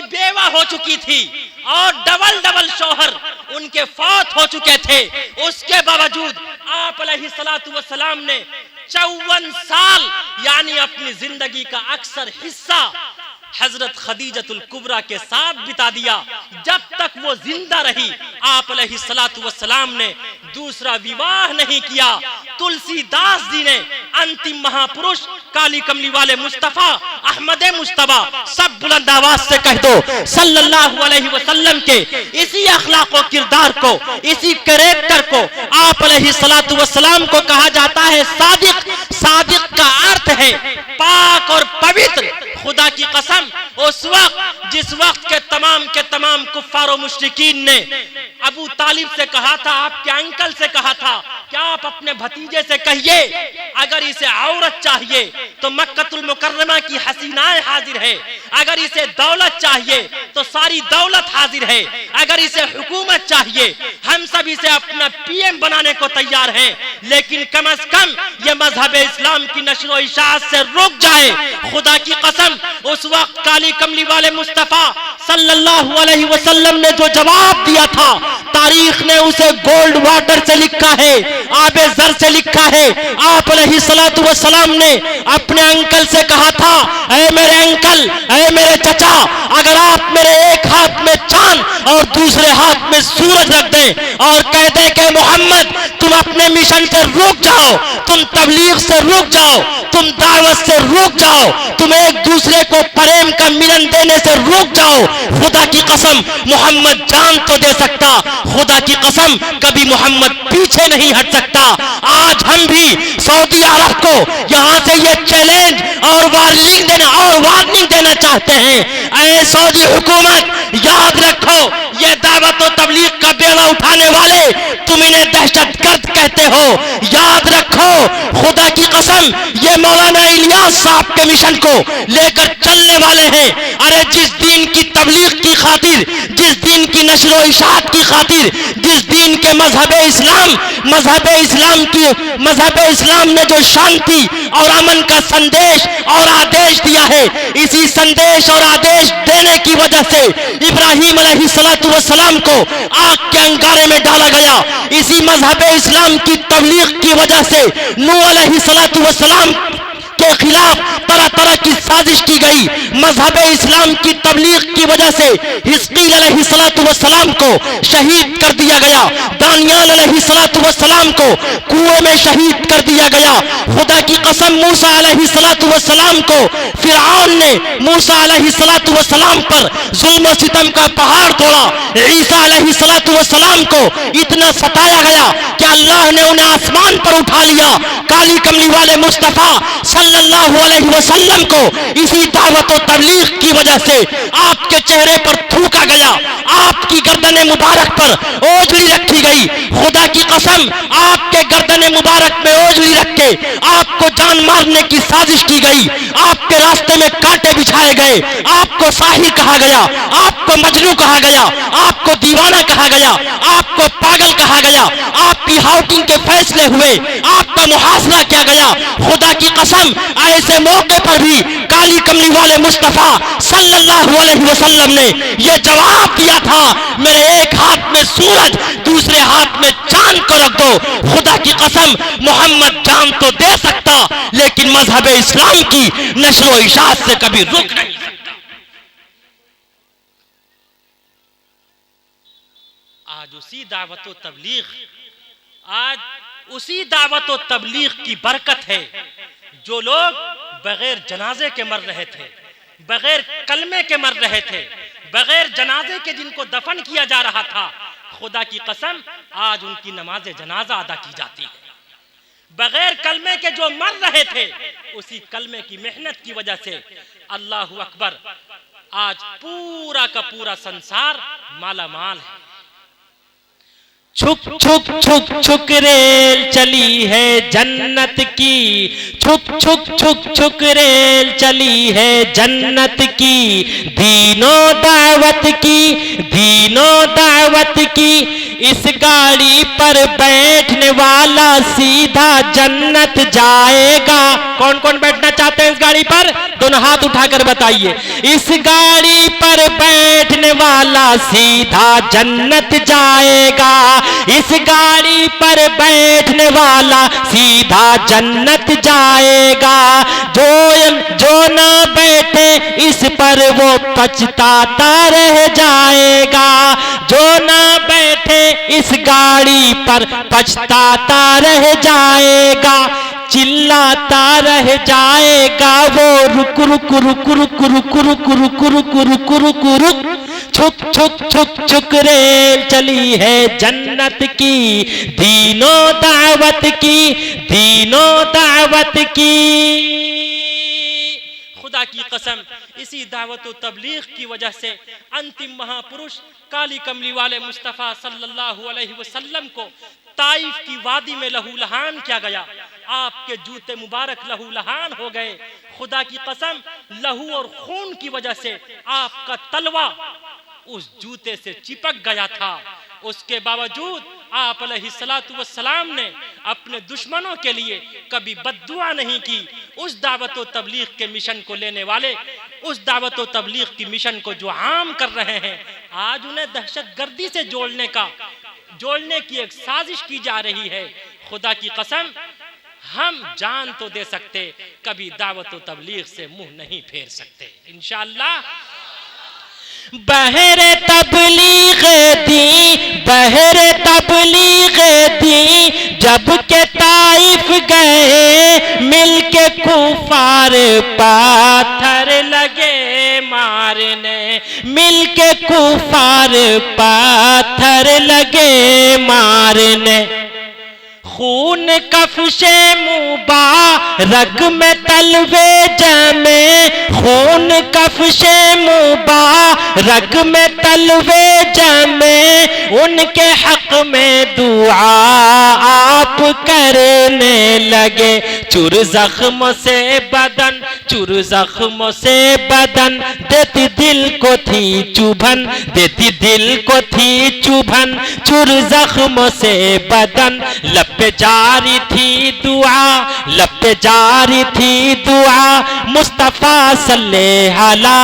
बेवा हो चुकी थी और डबल शौहर उनके फौत हो चुके थे। उसके बावजूद आप अलैहिस्सलातु वस्सलाम ने 54 साल यानी अपनी जिंदगी का अक्सर हिस्सा हजरत खदीजतुल कुबरा के साथ बिता दिया। जब तक वो जिंदा रही, आप अलैहिस्सलातु वस्सलाम ने दूसरा विवाह नहीं किया। तुलसीदास जी ने अंतिम महापुरुष काली कमली वाले मुस्तफा अहमद मुस्तफा, सब बुलंद आवाज से कह दो, सल्लल्लाहु अलैहि वसल्लम के इसी अखलाक और किरदार को, इसी कैरेक्टर को आप अलैहिस्सलातु वस्सलाम को कहा जाता है सादिक। सादिक का अर्थ है पाक और पवित्र। खुदा की कसम, उस वक्त जिस वक्त के तमाम कुफ्फार और मुश्रिकीन ने अबू तालिब से कहा था, आपके अंकल से कहा था, क्या आप अपने भतीजे से कहिए अगर इसे औरत चाहिए तो मक्कतुल मुकर्रमा की हसीनाएं हाजिर है, अगर इसे दौलत चाहिए तो सारी दौलत हाजिर है, अगर इसे हुकूमत चाहिए हम सब इसे अपना पीएम बनाने को तैयार हैं, लेकिन कम से कम ये मजहब इस्लाम की नशर व इशाअत से रुक जाए। खुदा की कसम, उस वक्त काली कमली वाले मुस्तफा सल्लल्लाहु अलैहि वसल्लम ने जो जवाब दिया था, तारीख ने उसे गोल्ड वाटर से लिखा है, आबे जर से लिखा है। आप अलैहिस्सलातु वस्सलाम ने अपने अंकल से कहा था, ऐ मेरे अंकल, ऐ मेरे चचा, अगर आप मेरे एक हाथ में चांद और दूसरे हाथ में सूरज रख दें और कह दें कि मोहम्मद तुम अपने मिशन से रुक जाओ, तुम तबलीग से रुक जाओ, तुम दावत से रुक जाओ, तुम एक दूसरे को प्रेम का मिलन देने से रुक जाओ। खुदा की कसम मोहम्मद जान तो दे सकता, खुदा की कसम कभी मोहम्मद पीछे नहीं हट सकता। आज हम भी सऊदी अरब को यहां से ये चैलेंज और वार्निंग देना चाहते हैं। ऐ सऊदी हुकूमत, याद रखो, ये दावत और तबलीग का बेड़ा उठाने वाले तुम इन्हें दहशतगर्द कहते हो। याद रखो, खुदा की कसम ये मौलाना इलियास साहब के मिशन को लेकर चलने वाले हैं। अरे जिस दीन की तबलीग की खातिर, जिस दीन की नशर इशाअत की खातिर, जिस दीन के मजहब इस्लाम ने जो शांति और अमन का संदेश और आदेश दिया है, इसी संदेश और आदेश देने की वजह से इब्राहिम अलैहिस्सलाम को आग के अंगारे में डाला गया। इसी मजहब इस्लाम की तबलीग की वजह से नूह अलैहिस्सलाम के खिलाफ तरह तरह की साजिश की गई। मजहब इस्लाम की तबलीग की वजह से हिजकील अलैहिस्सलाम को शहीद कर दिया गया। दानियाल अलैहिस्सलाम को कुएं में शहीद कर दिया गया। खुदा की कसम मूसा अलैहिस्सलाम को फिरऔन ने मूसा अलैहिस्सलाम पर जुल्म सितम का पहाड़ तोड़ा। ईसा अलैहिस्सलाम को इतना सताया गया कि अल्लाह ने उन्हें आसमान पर उठा लिया। काली कमली वाले मुस्तफा सल्लल्लाहु अलैहि वसल्लम को इसी दावत और तबलीग की वजह से आपके चेहरे पर थूका गया, आपकी गर्दन मुबारक पर ओझली रखी गई। खुदा की कसम आपके गर्दन मुबारक में ओझली रख के आपको जान मारने की साजिश की गई। आपके रास्ते में कांटे बिछाए गए, आपको साहिर कहा गया, आपको मजनू कहा गया, आपको दीवाना कहा गया, आपको पागल कहा गया, आपकी हाउटिंग के फैसले हुए, आपका मुहासरा किया गया। खुदा की कसम ऐसे मौके पर भी काली कमली वाले मुस्तफा सल्लल्लाहु अलैहि वसल्लम ने यह जवाब दिया था, मेरे एक हाथ में सूरज, दूसरे हाथ में चांद को रख दो। खुदा की कसम मोहम्मद जान तो दे सकता, लेकिन मजहब इस्लाम की नशर व इशाअत से कभी रुक नहीं सकता। आज उसी दावत व तबलीग की बरकत है जो लोग बगैर जनाजे के मर रहे थे, बगैर कलमे के मर रहे थे, बगैर जनाजे के जिनको दफन किया जा रहा था। खुदा की कसम आज उनकी नमाज जनाजा अदा की जाती है। बगैर कलमे के जो मर रहे थे, उसी कलमे की मेहनत की वजह से अल्लाहु अकबर, आज पूरा का पूरा संसार माला माल है। छुक छुक छुक छुक रेल चली है जन्नत की, छुक छुक छुक छुक रेल चली है जन्नत की, दीनों दावत की, दीनों दावत की, इस गाड़ी पर बैठने वाला सीधा जन्नत जाएगा। कौन कौन बैठना चाहते हैं इस गाड़ी पर? दोनों हाथ उठाकर बताइए। इस गाड़ी पर बैठने वाला सीधा जन्नत जाएगा, इस गाड़ी पर बैठने वाला सीधा जन्नत जाएगा। जो ना बैठे इस पर वो पछताता रह जाएगा, जो ना बैठे इस गाड़ी पर पछताता रह जाएगा, चिल्लाता रह जाएगा वो रुक रुक रुक रुक रुक रुक रुक रुक रुक रुक रुक। छुक छुक छुक छुक रेल चली है जन्नत की, दीनों दावत की, दीनों दावत की। खुदा की कसम इसी दावत व तबलीग की वजह से अंतिम महापुरुष काली कमली वाले मुस्तफ़ा सल्लल्लाहु अलैहि वसल्लम को ताइफ की वादी में लहूलहान किया गया। आपके जूते मुबारक लहूलहान हो गए। खुदा की कसम लहू और खून की वजह से आपका तलवा उस जूते से चिपक गया था। उसके बावजूद आप अलैहिस्सलातु वस्सलाम ने अपने दुश्मनों के लिए कभी बद्दुआ नहीं की। उस दावत व तबलीग के मिशन को लेने वाले, उस दावत व तबलीग की मिशन को जो आम कर रहे हैं, आज उन्हें दहशतगर्दी से जोड़ने की एक साजिश की जा रही है। खुदा की कसम हम जान तो दे सकते, कभी दावत व तबलीग से मुंह नहीं फेर सकते। इंशाअल्लाह बहरे तबलीग दी, बहरे तबलीग दी, जब के ताइफ गए मिलके कुफार पाथर लगे मारने, मिलके कुफार पाथर लगे मारने। खून कफशे मुबारक में तलवे जमे, खून कफशे मुबारक में तलवे जमे, उनके हक में दुआ आप करने लगे। चुर जख्म से बदन, चुर जख्म से बदन, देती दिल को थी चुभन, देती दिल को थी चुभन। चुर जख्म से बदन, लब पे जारी थी दुआ, लब पे जारी थी दुआ। मुस्तफा सल्ले अला,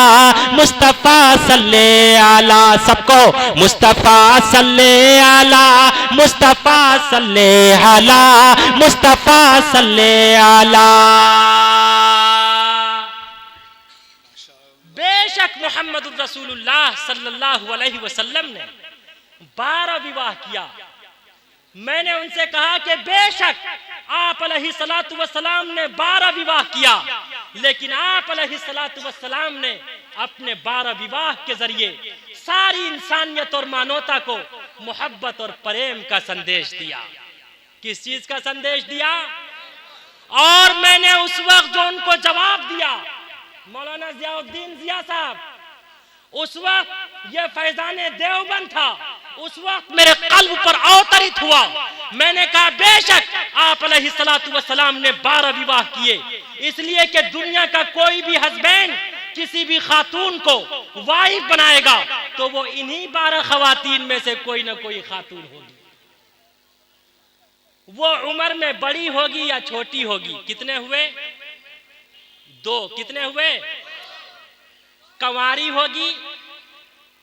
मुस्तफा सल्ले अला, सबको मुस्तफा सल्ले अला, मुस्तफा सल्ले अला, मुस्तफा सल्ले अला। बेशक मोहम्मद रसूलुल्लाह सल्लल्लाहु अलैहि वसल्लम ने 12 विवाह किया। मैंने उनसे कहा कि बेशक आप अलैहिस्सलातु वस्सलाम ने 12 विवाह किया, लेकिन आप अलैहिस्सलातु वस्सलाम ने अपने 12 विवाह के जरिए सारी इंसानियत और मानवता को मोहब्बत और प्रेम का संदेश दिया। किस चीज का संदेश दिया? और मैंने उस वक्त जो उनको जवाब दिया, मौलाना जियाउद्दीन जिया साहब, उस वक्त ये फैजाने देवबंद था, उस वक्त मेरे कल्ब पर अवतरित हुआ। मैंने कहा बेशक आप अलैहिस्सलातु वस्सलाम ने 12 विवाह किए, इसलिए कि दुनिया का कोई भी हस्बैंड किसी भी खातून को वाइफ बनाएगा तो वो इन्हीं 12 खवातीन में से कोई ना कोई खातून होगी। वो उम्र में बड़ी होगी या छोटी होगी। कितने हुए? 2। कितने हुए? कंवारी होगी,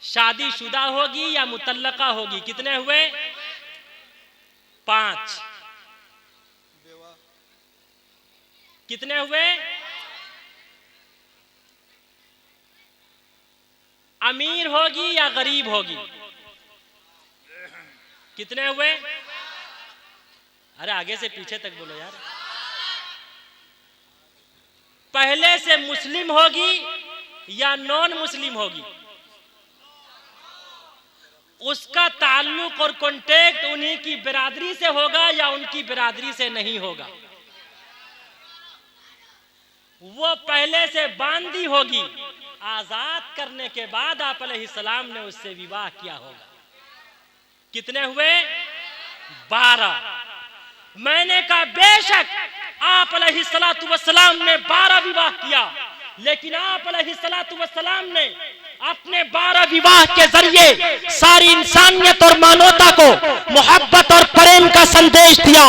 शादीशुदा होगी या मुतल्लका होगी। कितने हुए? 5। कितने हुए? अमीर होगी या गरीब होगी। कितने हुए? अरे आगे से पीछे तक बोलो यार। पहले से मुस्लिम होगी या नॉन मुस्लिम होगी। उसका ताल्लुक और कांटेक्ट उन्हीं की बिरादरी से होगा या उनकी बिरादरी से नहीं होगा। वो पहले से बांदी होगी, आजाद करने के बाद आप अलैहिस्सलाम ने उससे विवाह किया होगा। कितने हुए? 12। मैंने कहा बेशक आप अलैहिस्सलातु वस्सलाम ने 12 विवाह किया, लेकिन आप अलैहिस्सलातु वस्सलाम ने अपने 12 विवाह के जरिए सारी इंसानियत और मानवता को मोहब्बत और प्रेम का संदेश दिया।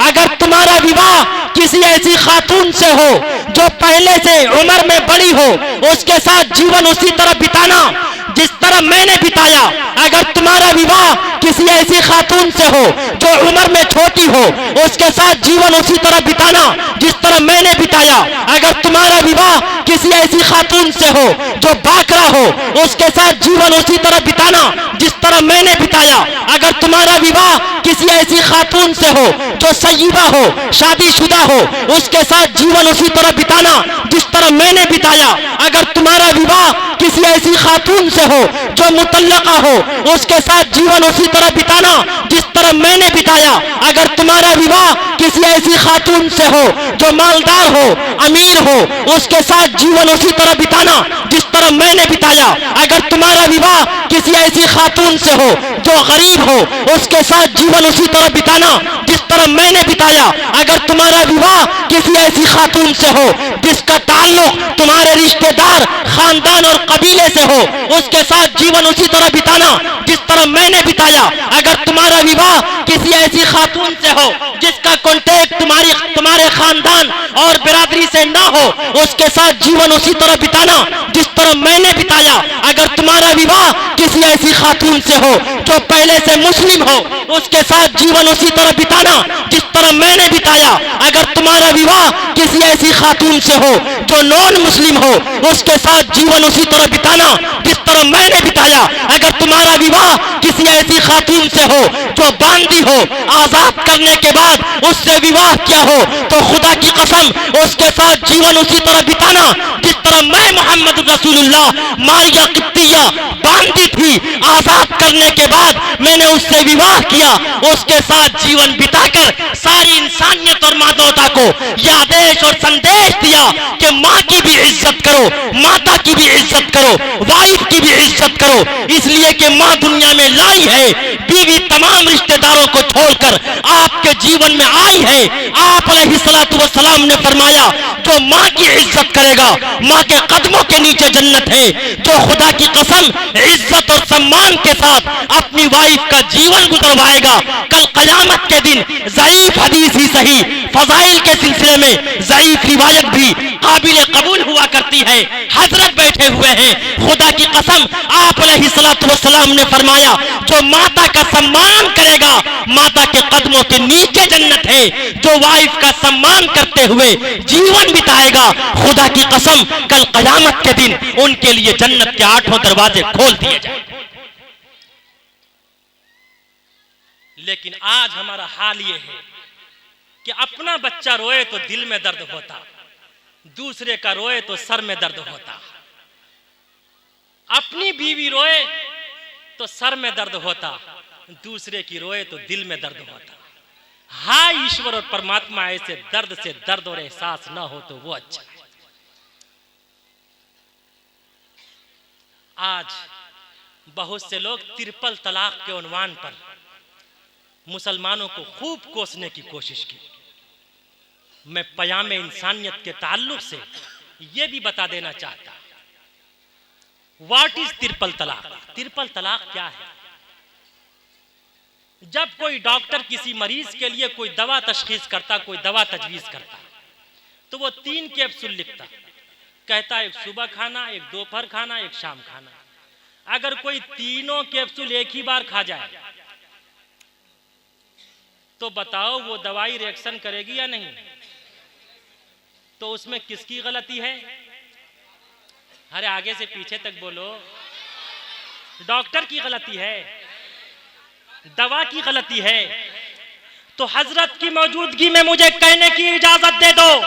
अगर तुम्हारा विवाह किसी ऐसी खातून से हो जो पहले से उम्र में बड़ी हो, उसके साथ जीवन उसी तरह बिताना जिस तरह मैंने बिताया। अगर तुम्हारा विवाह किसी ऐसी खातून से हो जो उम्र में छोटी हो, उसके साथ जीवन उसी तरह बिताना जिस तरह मैंने बिताया। अगर तुम्हारा विवाह किसी ऐसी खातून से हो जो बाकरा हो, उसके साथ जीवन उसी तरह बिताना जिस तरह मैंने बिताया। अगर तुम्हारा विवाह किसी ऐसी खातून से हो जो सय्यिबा हो, शादीशुदा हो, उसके साथ जीवन उसी तरह बिताना जिस तरह मैंने बिताया। अगर तुम्हारा विवाह किसी ऐसी खातून से हो जो मुतल्लका हो, उसके साथ जीवन उसी तरह बिताना जिस तरह मैंने बिताया। अगर तुम्हारा विवाह किसी ऐसी खातून से हो जो मालदार हो, अमीर हो, उसके साथ जीवन उसी तरह बिताना जिस तरह मैंने बिताया। अगर तुम्हारा विवाह किसी ऐसी खातून से हो जो गरीब हो, उसके साथ जीवन उसी तरह बिताना जिस तरह मैंने बिताया। अगर तुम्हारा विवाह किसी ऐसी खातून से हो जिसका ताल्लुक तुम्हारे रिश्तेदार, खानदान और कबीले से हो, उसके साथ जीवन उसी तरह बिताना जिस तरह मैंने बिताया। अगर तुम्हारा विवाह किसी ऐसी खातून से हो जिसका कांटेक्ट तुम्हारे खानदान और बिरादरी से ना हो, उसके साथ जीवन उसी तरह बिताना जिस तरह मैंने बिताया। अगर तुम्हारा विवाह किसी ऐसी खातून से हो जो पहले से मुस्लिम हो, उसके साथ जीवन उसी तरह बिताना जिस तरह मैंने बिताया। अगर तुम्हारा विवाह किसी ऐसी खातून से हो जो नॉन मुस्लिम हो, उसके साथ जीवन उसी तरह बिताना जिस तरह मैंने बिताया। अगर तुम्हारा विवाह किसी ऐसी खातून से हो जो बांदी हो, आजाद करने के बाद उससे विवाह किया हो, तो खुदा की कसम उसके साथ जीवन उसी तरह बिताना जिस तरह मैं मोहम्मद रसूलुल्लाह मारिया किप्तिया बांदी थी, आजाद करने के बाद मैंने उससे विवाह किया, उसके साथ जीवन बिताकर सारी इंसानियत और मानवता को यह आदेश और संदेश दिया कि माँ की भी इज्जत करो, माता की भी इज्जत करो, वाइफ की भी इज्जत करो। इसलिए कि माँ दुनिया में लाई है, बीवी तमाम रिश्तेदारों को छोड़कर आपके जीवन में आई है। आप अलैहिस्सलातु वस्सलाम ने फरमाया, जो माँ की इज्जत करेगा, माँ के कदमों के नीचे जन्नत है। जो खुदा की कसम इज्जत और सम्मान के साथ अपनी वाइफ का जीवन गुजरवाएगा, कल कयामत के दिन ज़ईफ हदीस ही सही, फजाइल के सिलसिले में ज़ईफ रिवायत भी काबिल कबूल हुआ करती है। हजरत बैठे हुए हैं, खुदा की कसम आप अलैहिस्सलातु वस्सलाम ने फरमाया, जो माता का सम्मान करेगा, माता के कदमों के नीचे जन्नत है। जो वाइफ का सम्मान करते हुए जीवन बिताएगा, खुदा की कसम कल कयामत के दिन उनके लिए जन्नत के 8 दरवाजे खोल दिए जाएंगे। लेकिन आज हमारा हाल ये है कि अपना बच्चा रोए तो दिल में दर्द होता, दूसरे का रोए तो सर में दर्द होता। अपनी बीवी रोए तो सर में दर्द होता, दूसरे की रोए तो दिल में दर्द होता। हाय ईश्वर और परमात्मा ऐसे दर्द से दर्द और एहसास ना हो तो वो अच्छा है। आज बहुत से लोग ट्रिपल तलाक के उन्वान पर मुसलमानों को खूब कोसने की कोशिश की। मैं पयामे इंसानियत के ताल्लुक से यह भी बता देना चाहता, व्हाट इज ट्रिपल तलाक? ट्रिपल तलाक क्या है? जब कोई डॉक्टर किसी मरीज के लिए कोई दवा तशखीस करता, कोई दवा तजवीज करता, तो वो 3 कैप्सूल लिखता, कहता एक सुबह खाना, एक दोपहर खाना, एक शाम खाना। अगर कोई तीनों कैप्सूल एक ही बार खा जाए तो बताओ वो दवाई रिएक्शन करेगी या नहीं? तो उसमें किसकी गलती है? अरे आगे से पीछे तक बोलो। डॉक्टर की गलती है, दवा की गलती है। तो हजरत की मौजूदगी में मुझे कहने की इजाजत दे दो,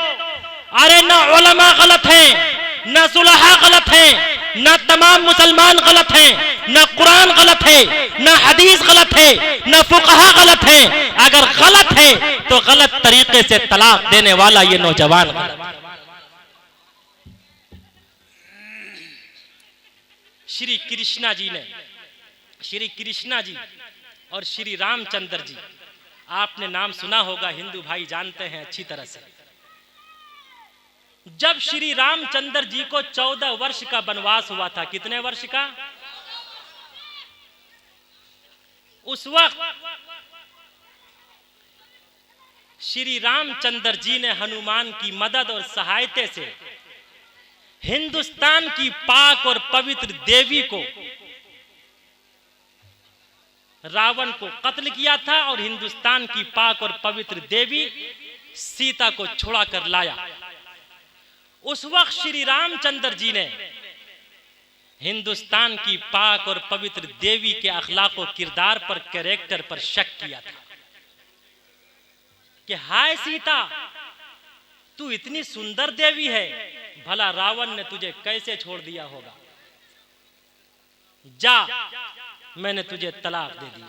अरे ना उलमा गलत हैं, ना सुलहा गलत हैं, ना तमाम मुसलमान गलत हैं, ना कुरान गलत है, ना हदीस गलत है, ना फुकहा गलत है। अगर गलत है तो गलत तरीके से तलाक देने वाला ये नौजवान गलत है। श्री कृष्णा जी और श्री रामचंद्र जी, आपने नाम सुना होगा, हिंदू भाई जानते हैं अच्छी तरह से। जब श्री रामचंद्र जी को 14 वर्ष का वनवास हुआ था, कितने वर्ष का? उस वक्त श्री रामचंद्र जी ने हनुमान की मदद और सहायता से हिंदुस्तान की पाक और पवित्र देवी को, रावण को कत्ल किया था और हिंदुस्तान की पाक और पवित्र देवी सीता को छुड़ा कर लाया। उस वक्त श्री रामचंद्र जी ने हिंदुस्तान की पाक और पवित्र देवी के अखलाक और किरदार पर, कैरेक्टर पर शक किया था कि हाय सीता, तू इतनी सुंदर देवी है, भला रावण ने तुझे कैसे छोड़ दिया होगा? जा, मैंने तुझे तलाक दे दिया।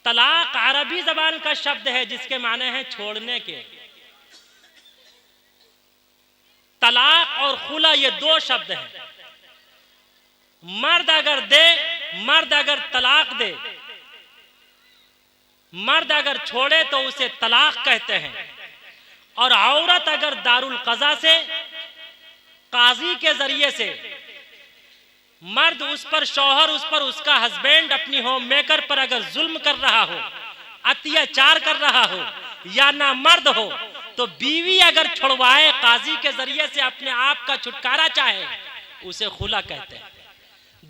तलाक अरबी जबान का शब्द है जिसके माने हैं छोड़ने के। तलाक और खुला ये 2 शब्द हैं। मर्द अगर दे, मर्द अगर तलाक दे, मर्द अगर छोड़े तो उसे तलाक कहते हैं। और औरत अगर दारुल कज़ा से, काजी के जरिए से, मर्द उस पर, शौहर उस पर, उसका हस्बैंड अपनी होम मेकर पर अगर जुल्म कर रहा हो, अत्याचार कर रहा हो, या ना मर्द हो, तो बीवी अगर छुड़वाए काजी के जरिए से अपने आप का छुटकारा चाहे, उसे खुला कहते हैं।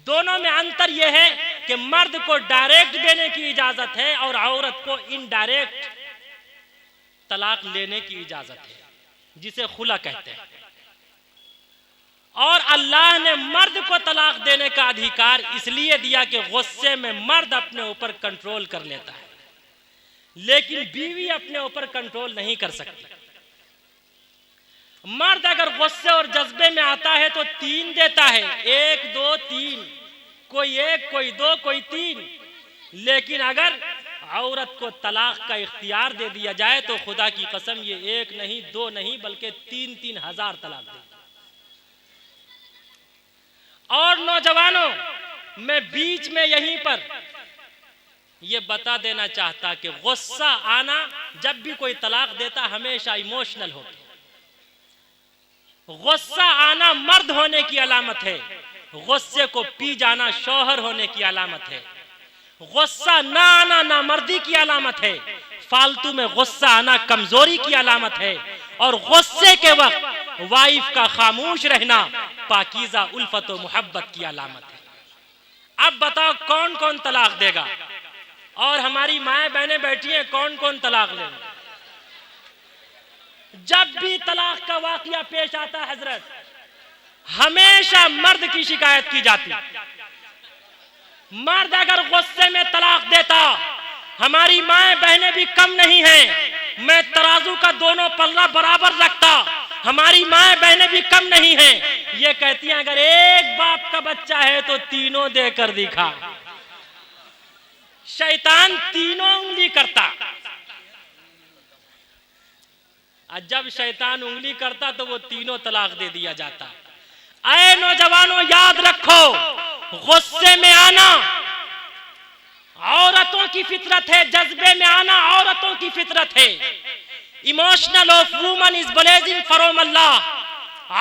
दोनों में अंतर यह है कि मर्द को डायरेक्ट देने की इजाजत है और औरत को इनडायरेक्ट तलाक लेने की इजाजत है, जिसे खुला कहते हैं। और अल्लाह ने मर्द को तलाक देने का अधिकार इसलिए दिया कि गुस्से में मर्द अपने ऊपर कंट्रोल कर लेता है, लेकिन बीवी अपने ऊपर कंट्रोल नहीं कर सकती। मर्द अगर गुस्से और जज्बे में आता है तो 3 देता है, 1 2 3, कोई 1 कोई 2 कोई 3। लेकिन अगर औरत को तलाक का इख्तियार दे दिया जाए तो खुदा की कसम ये 1 नहीं 2 नहीं बल्कि 3-3 हजार तलाक दे। और नौजवानों, मैं बीच में यहीं पर यह बता देना चाहता कि गुस्सा आना जब भी कोई तलाक देता हमेशा इमोशनल होता। गुस्सा आना मर्द होने की अलामत है, गुस्से को पी जाना शौहर होने की अलामत है। गुस्सा ना आना नामर्दी की अलामत है, फालतू में गुस्सा आना कमजोरी की अलामत है। और गुस्से के वक्त वाइफ का खामोश रहना पाकीज़ा उल्फत और मोहब्बत की अलामत है। अब बताओ कौन कौन तलाक देगा? और हमारी माएं बहनें बैठी हैं, कौन कौन तलाक लेगा? जब भी तलाक का वाकया पेश आता है हजरत, हमेशा मर्द की शिकायत की जाती। मर्द अगर गुस्से में तलाक देता, हमारी माएं बहनें भी कम नहीं हैं, मैं तराजू का दोनों पल्ला बराबर रखता, हमारी माएं बहनें भी कम नहीं हैं। ये कहती हैं अगर एक बाप का बच्चा है तो तीनों देकर दिखा। शैतान तीनों उंगली करता, और जब शैतान उंगली करता तो वो तीनों तलाक दे दिया जाता। ऐ नौजवानों, याद रखो, गुस्से में आना औरतों की फितरत है, जज्बे में आना औरतों की फितरत है। Emotional of woman is blazing from Allah.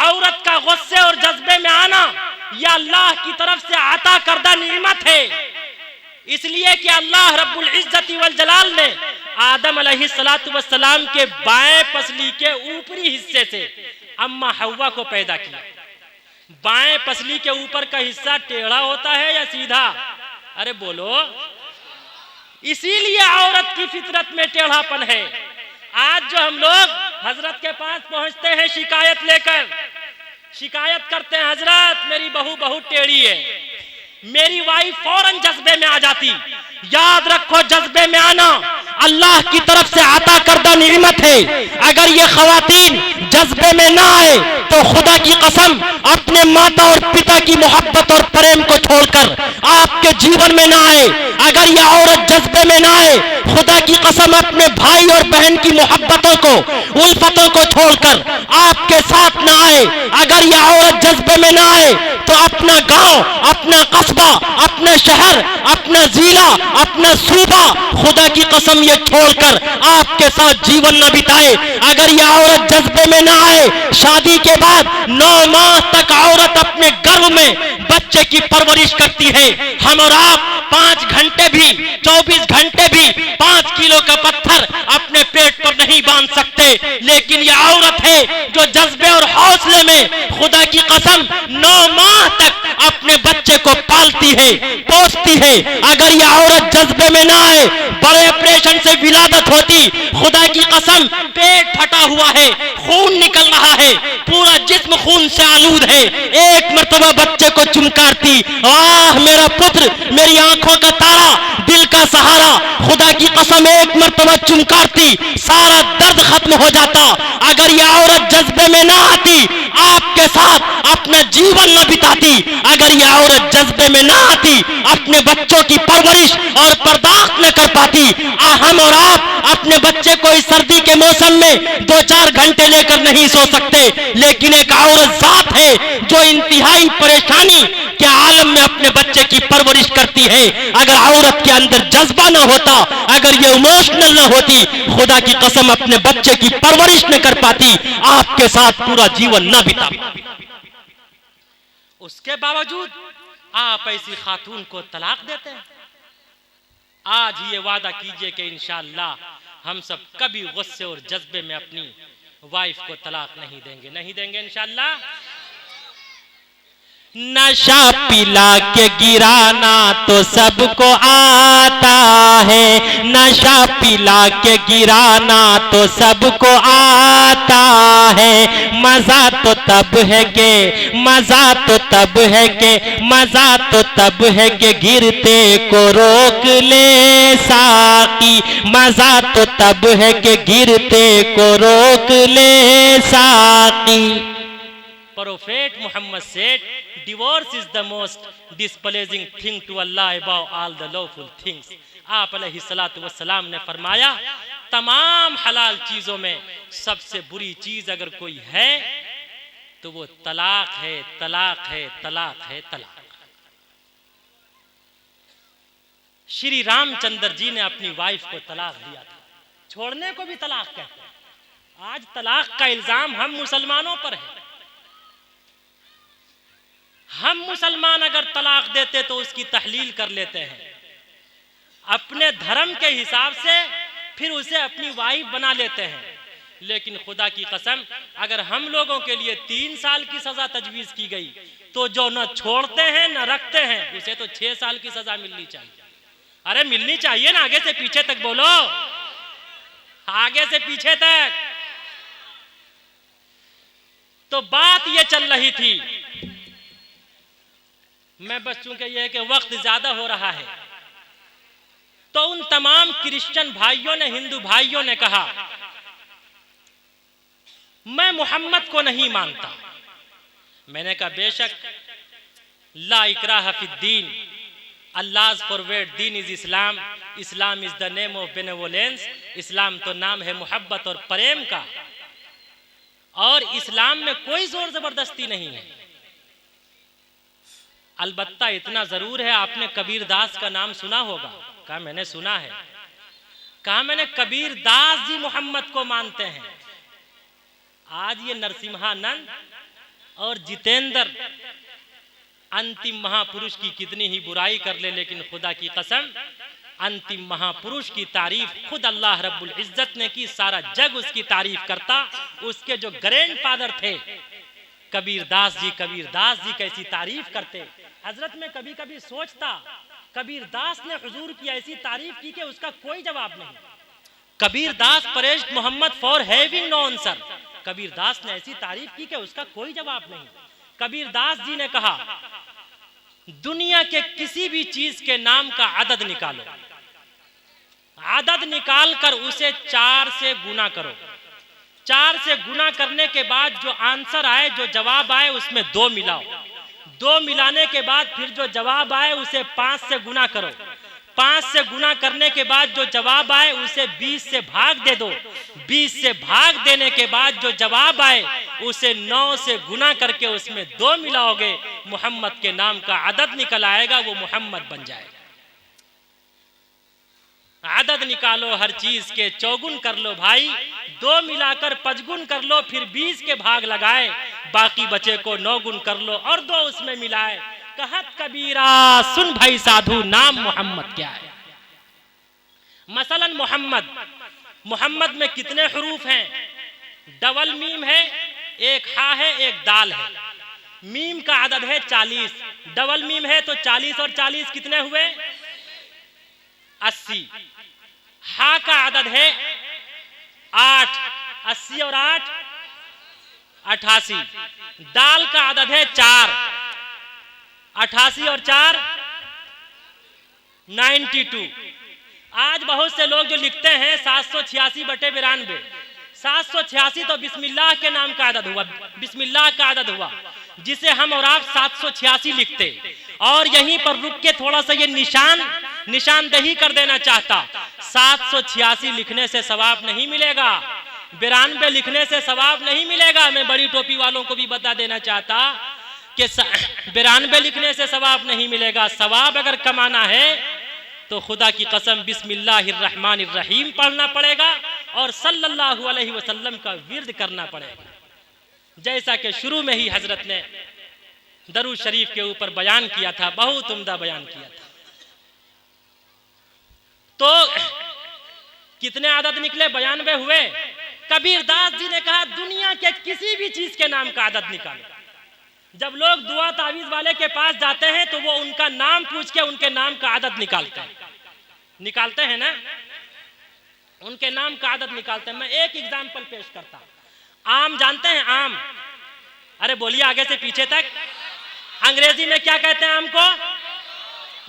औरत का गुस्से और जज्बे में आना यह अल्लाह की तरफ से अता करदा नियमत है, इसलिए कि अल्लाह रब्बुल इज्जति वल जलाल ने आदम अलैहिस्सलातु वस्सलाम के बाएं पसली के ऊपरी हिस्से से अम्मा हव्वा को पैदा किया। बाएं पसली के ऊपर का हिस्सा टेढ़ा होता है या सीधा? अरे बोलो। इसीलिए औरत की फितरत में टेढ़ापन है। आज जो हम लोग हजरत के पास पहुंचते हैं शिकायत लेकर, शिकायत करते हैं हजरत मेरी बहू बहुत टेढ़ी है, मेरी वाइफ फौरन जज्बे में आ जाती। याद रखो, जज्बे में आना अल्लाह की तरफ से अता करदा नियमत है। अगर ये खवातीन जज्बे में ना आए तो खुदा की कसम अपने माता और पिता की मोहब्बत और प्रेम को छोड़कर आपके जीवन में ना आए। अगर ये औरत जज्बे में ना आए, खुदा की कसम अपने भाई और बहन की मोहब्बतों को, उल्फतों को छोड़कर आपके साथ ना आए। अगर ये औरत जज्बे में ना आए तो अपना गांव, अपना कस्बा, अपना शहर, अपना जिला, अपना सूबा, खुदा की कसम ये छोड़कर आपके साथ जीवन न बिताए। अगर ये औरत जज्बे में ना आए, शादी के बाद 9 माह तक औरत अपने गर्भ में बच्चे की परवरिश करती है। हम और आप 5 घंटे भी, 24 घंटे भी 5 किलो का पत्थर अपने पेट पर नहीं बांध सकते, लेकिन ये औरत है जो जज्बे और हौसले में खुदा की कसम 9 माह तक अपने बच्चे को पालती है, पोसती है। अगर ये औरत जज्बे में ना आए, बड़े ऑपरेशन से विलादत होती, खुदा की कसम पेट फटा हुआ है, खून निकल रहा है, पूरा जिस्म खून से आलूद है, एक मर्तबा बच्चे को चुमकारती, वाह मेरा पुत्र, मेरी आंखों का तारा, दिल का सहारा, खुदा की कसम एक मर्तबा चुमकारती, सारा दर्द खत्म हो जाता। अगर ये औरत जज्बे में ना आती, आपके साथ अपना जीवन न बिताती। अगर ये औरत जज्बे में ना आती, अपने बच्चों की परवरिश और बर्दाश्त न कर पाती। हम और आप अपने बच्चे को इस सर्दी के मौसम में 2-4 घंटे लेकर नहीं सो सकते, लेकिन एक औरत जात है जो इंतहाई परेशानी के आलम में अपने बच्चे की परवरिश करती है। अगर औरत के अंदर जज्बा ना होता, अगर ये इमोशनल ना होती, खुदा की कसम अपने बच्चे की परवरिश न कर पाती, आपके साथ पूरा जीवन न बिता। उसके बावजूद आप ऐसी खातून को तलाक देते हैं। आज ये वादा कीजिए कि इंशाअल्लाह हम सब कभी गुस्से और जज्बे में अपनी वाइफ को तलाक नहीं देंगे, नहीं देंगे इंशाअल्लाह। नशा पिला के गिराना तो सबको आता है, नशा पिला के गिराना तो सबको आता है। मजा तो तब है के, मजा तो तब है के, मजा तो तब है के गिरते को रोक ले साकी, मजा तो तब है के गिरते को रोक ले साकी। Prophet Muhammad said, divorce is the most displeasing thing to Allah above all the lawful things. आप अलैहिस्सलातु वस्सलाम ने फरमाया, तमाम हलाल चीजों में सबसे बुरी चीज अगर कोई है तो वो तलाक है, तलाक है, तलाक है, तलाक। श्री रामचंद्र जी ने अपनी वाइफ को तलाक दिया था, छोड़ने को भी तलाक कहते हैं। आज तलाक का इल्जाम हम मुसलमानों पर है। हम मुसलमान अगर तलाक देते तो उसकी तहलील कर लेते हैं अपने धर्म के हिसाब से, फिर उसे अपनी वाइफ बना लेते हैं। लेकिन खुदा की कसम, अगर हम लोगों के लिए 3 साल की सजा तजवीज की गई तो जो न छोड़ते हैं न रखते हैं उसे तो 6 साल की सजा मिलनी चाहिए। अरे मिलनी चाहिए ना, आगे से पीछे तक बोलो, आगे से पीछे तक। तो बात ये चल रही थी, मैं बस चूंकि यह है कि वक्त ज्यादा हो रहा है, तो उन तमाम क्रिश्चियन भाइयों ने, हिंदू भाइयों ने कहा मैं मोहम्मद को नहीं मानता। मैंने कहा बेशक, ला इकराह फिद्दीन, अल्लाह's फॉरवर्ड दीन is Islam, Islam is the name of benevolence. Islam तो नाम है मोहब्बत और प्रेम का, और इस्लाम में कोई जोर जबरदस्ती नहीं है। अलबत्ता इतना जरूर है, आपने कबीर दास का नाम सुना होगा। कहा मैंने सुना है। कहा मैंने कबीर दास जी मोहम्मद को मानते हैं। आज ये नरसिम्हानंद और जितेंद्र अंतिम महापुरुष की कितनी ही बुराई कर ले, लेकिन खुदा की कसम अंतिम महापुरुष की तारीफ खुद अल्लाह रब्बुल इज्जत ने की, सारा जग उसकी तारीफ करता। उसके जो ग्रैंड फादर थे कबीर दास जी कैसी तारीफ करते। हजरत में कभी कभी सोचता, कबीर दास ने हुजूर की ऐसी तारीफ की कि उसका कोई जवाब नहीं। Kabir Das praise Muhammad for having no answer, Kabir Das ने ऐसी तारीफ की कि उसका कोई जवाब नहीं। कबीर दास जी ने कहा, दुनिया के किसी भी चीज के नाम का आदद निकालो, आदद निकाल कर उसे 4 से गुना करो। 4 से गुना करने के बाद जो आंसर आए, जो जवाब आए, उसमें 2 मिलाओ। 2 मिलाने के बाद फिर जो जवाब आए उसे 5 से गुना करो। 5 से गुना करने के बाद जो जवाब आए उसे 20 से भाग दे दो। 20 से भाग देने के बाद जो जवाब आए उसे 9 से गुना करके उसमें 2 मिलाओगे, मोहम्मद के नाम का आदद निकल आएगा, वो मोहम्मद बन जाएगा। आदद निकालो हर चीज के, चौगुन कर लो भाई, 2 मिलाकर 5 गुण कर लो, फिर 20 के भाग लगाए, बाकी बचे को 9 गुण कर लो और 2 उसमें मिलाए। कहत कबीरा सुन भाई साधु, नाम मोहम्मद क्या है। मसलन मोहम्मद में कितने हरूफ हैं? डबल मीम है, एक हा है, एक दाल है। मीम का आदद है 40, डबल मीम है तो 40 और 40 कितने हुए? 80। हा का आदद है 8, 80 और 8 88। दाल का आदद है 4, 88 और 4 92। आज बहुत से लोग जो लिखते हैं 786/92, 786 तो बिस्मिल्लाह के नाम का आदद हुआ, बिस्मिल्लाह का आदद हुआ, जिसे हम और आप 786 लिखते। और यहीं पर रुक के थोड़ा सा ये निशानदेही कर देना चाहता, 786 लिखने से सवाब नहीं मिलेगा, 92 लिखने से सवाब नहीं मिलेगा। मैं बड़ी टोपी वालों को भी बता देना चाहता कि 92 लिखने से सवाब नहीं मिलेगा। सवाब अगर कमाना है तो खुदा की कसम बिस्मिल्लाहिर्रहमानिर्रहीम पढ़ना पड़ेगा और सल्लल्लाहु अलैहि वसल्लम का विर्द करना पड़ेगा। जैसा कि शुरू में ही हजरत ने दरूद शरीफ के ऊपर बयान किया था, बहुत उम्दा बयान किया था। तो कितने आदद निकले? 92 हुए। कबीर दास जी ने कहा दुनिया के किसी भी चीज के नाम का आदत निकालो। जब लोग दुआ तावीज वाले के पास जाते हैं तो वो उनका नाम पूछ के उनके नाम का आदत निकालते हैं ना, उनके नाम का आदत निकालते हैं। मैं एक एग्जाम्पल पेश करता हूं। आम जानते हैं? आम, अरे बोलिए आगे से पीछे तक। अंग्रेजी में क्या कहते हैं आम को?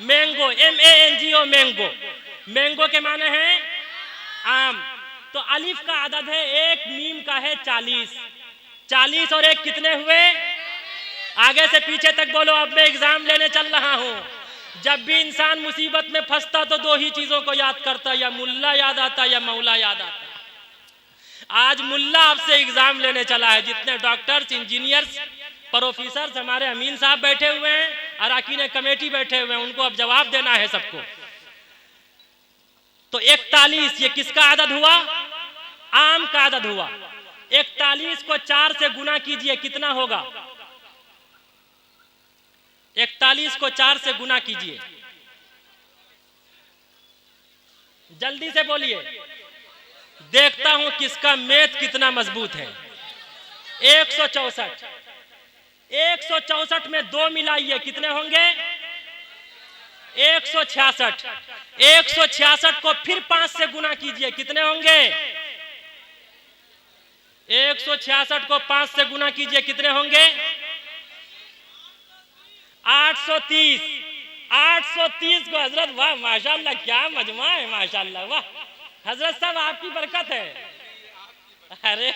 Mango, MANGO, mango. मैंगो के माने हैं आम। तो अलिफ का आदद है 1, मीम का है 40। 40 और 1 कितने हुए? आगे से पीछे तक बोलो। अब मैं एग्जाम लेने चल रहा हूं। जब भी इंसान मुसीबत में फंसता तो 2 ही चीजों को याद करता, या मुल्ला याद आता या मौला याद आता। आज मुल्ला आपसे एग्जाम लेने चला है। जितने डॉक्टर्स, इंजीनियर्स, प्रोफेसर हमारे अमीन साहब बैठे हुए हैं, अराकीन कमेटी बैठे हुए हैं, उनको अब जवाब देना है सबको। तो 41 ये किसका आदद हुआ? आम का आदद हुआ। 41 को 4 से गुना कीजिए, कितना होगा? 41 को 4 से गुना कीजिए, जल्दी से बोलिए। देखता हूं किसका मैथ कितना मजबूत है। 164। 164 में 2 मिलाइए, कितने होंगे? 166। 166 को फिर 5 से गुना कीजिए, कितने होंगे? 166 को 5 से गुना कीजिए, कितने होंगे? 830। 830 को हजरत, वाह माशाल्लाह, क्या मजमा है माशाल्लाह, वाह हजरत साहब आपकी बरकत है। अरे